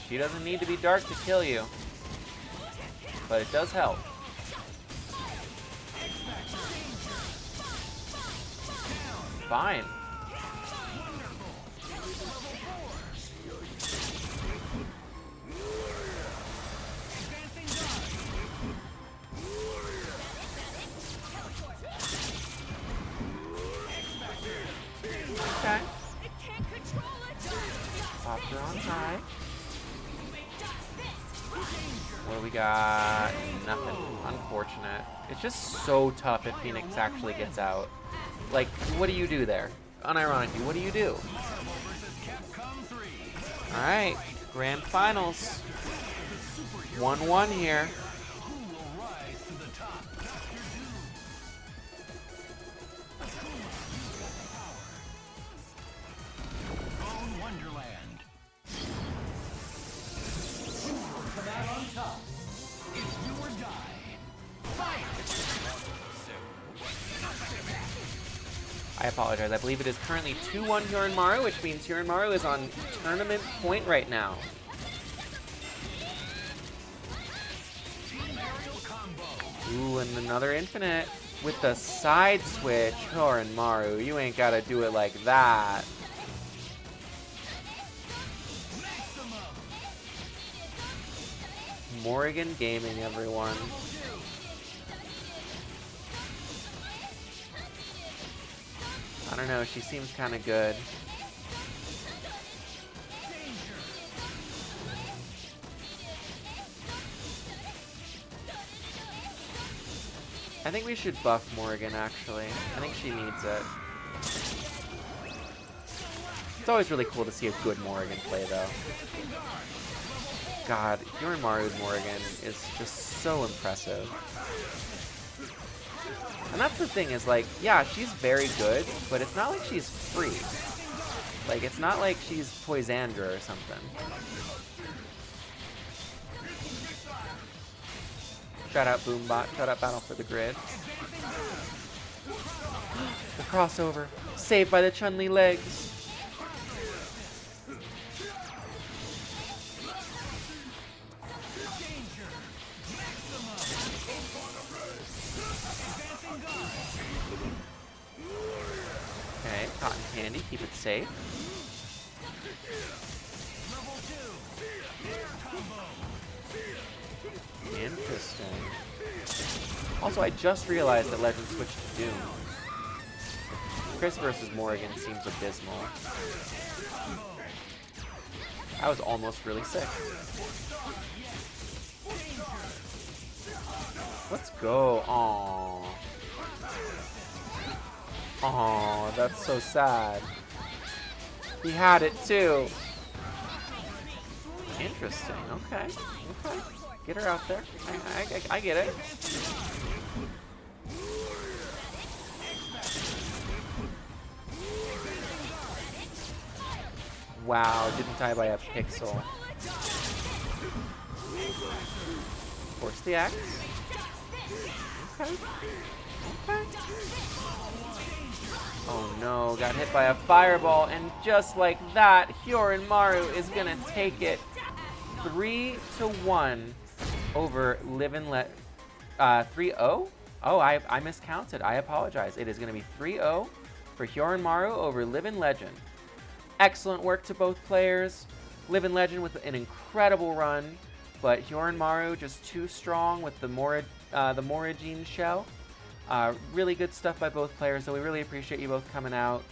She doesn't need to be dark to kill you, but it does help. Fine. Okay. Popper on high. What do we got? Nothing. Unfortunate. unfortunate. It's just so tough if Phoenix actually gets out. Like, what do you do there? Unironically, what do you do? Alright, grand finals. 1-1 here. I apologize. I believe it is currently 2-1 Hyorinmaru, which means Hyorinmaru is on tournament point right now. Ooh, and another infinite with the side switch. Hyorinmaru, you ain't gotta do it like that. Morrigan Gaming, everyone. I don't know, she seems kind of good. I think we should buff Morrigan, actually. I think she needs it. It's always really cool to see a good Morrigan play, though. God, Hyorinmaru's Morrigan is just so impressive. And that's the thing is, like, yeah, she's very good, but it's not like she's free. Like, it's not like she's Poisandra or something. Shout out Boombot, shout out Battle for the Grid. The crossover, saved by the Chun-Li legs. Okay, cotton candy, keep it safe. Interesting. Also, I just realized that Legend switched to Doom. Chris versus Morrigan seems abysmal. I was almost really sick. Let's go. Aww. Aww, that's so sad. He had it too. Interesting. Okay. Okay. Get her out there. I get it. Wow, didn't die by a pixel. Force the axe. Okay. Okay. Oh no, got hit by a fireball, and just like that, Hyorinmaru is gonna take it 3-1 over LivingLegend. 3-0? Oh, I miscounted. I apologize. It is gonna be 3-0 for Hyorinmaru over LivingLegend. Excellent work to both players. LivingLegend with an incredible run, but Hyorinmaru just too strong with the Morrigan shell. Really good stuff by both players, so we really appreciate you both coming out.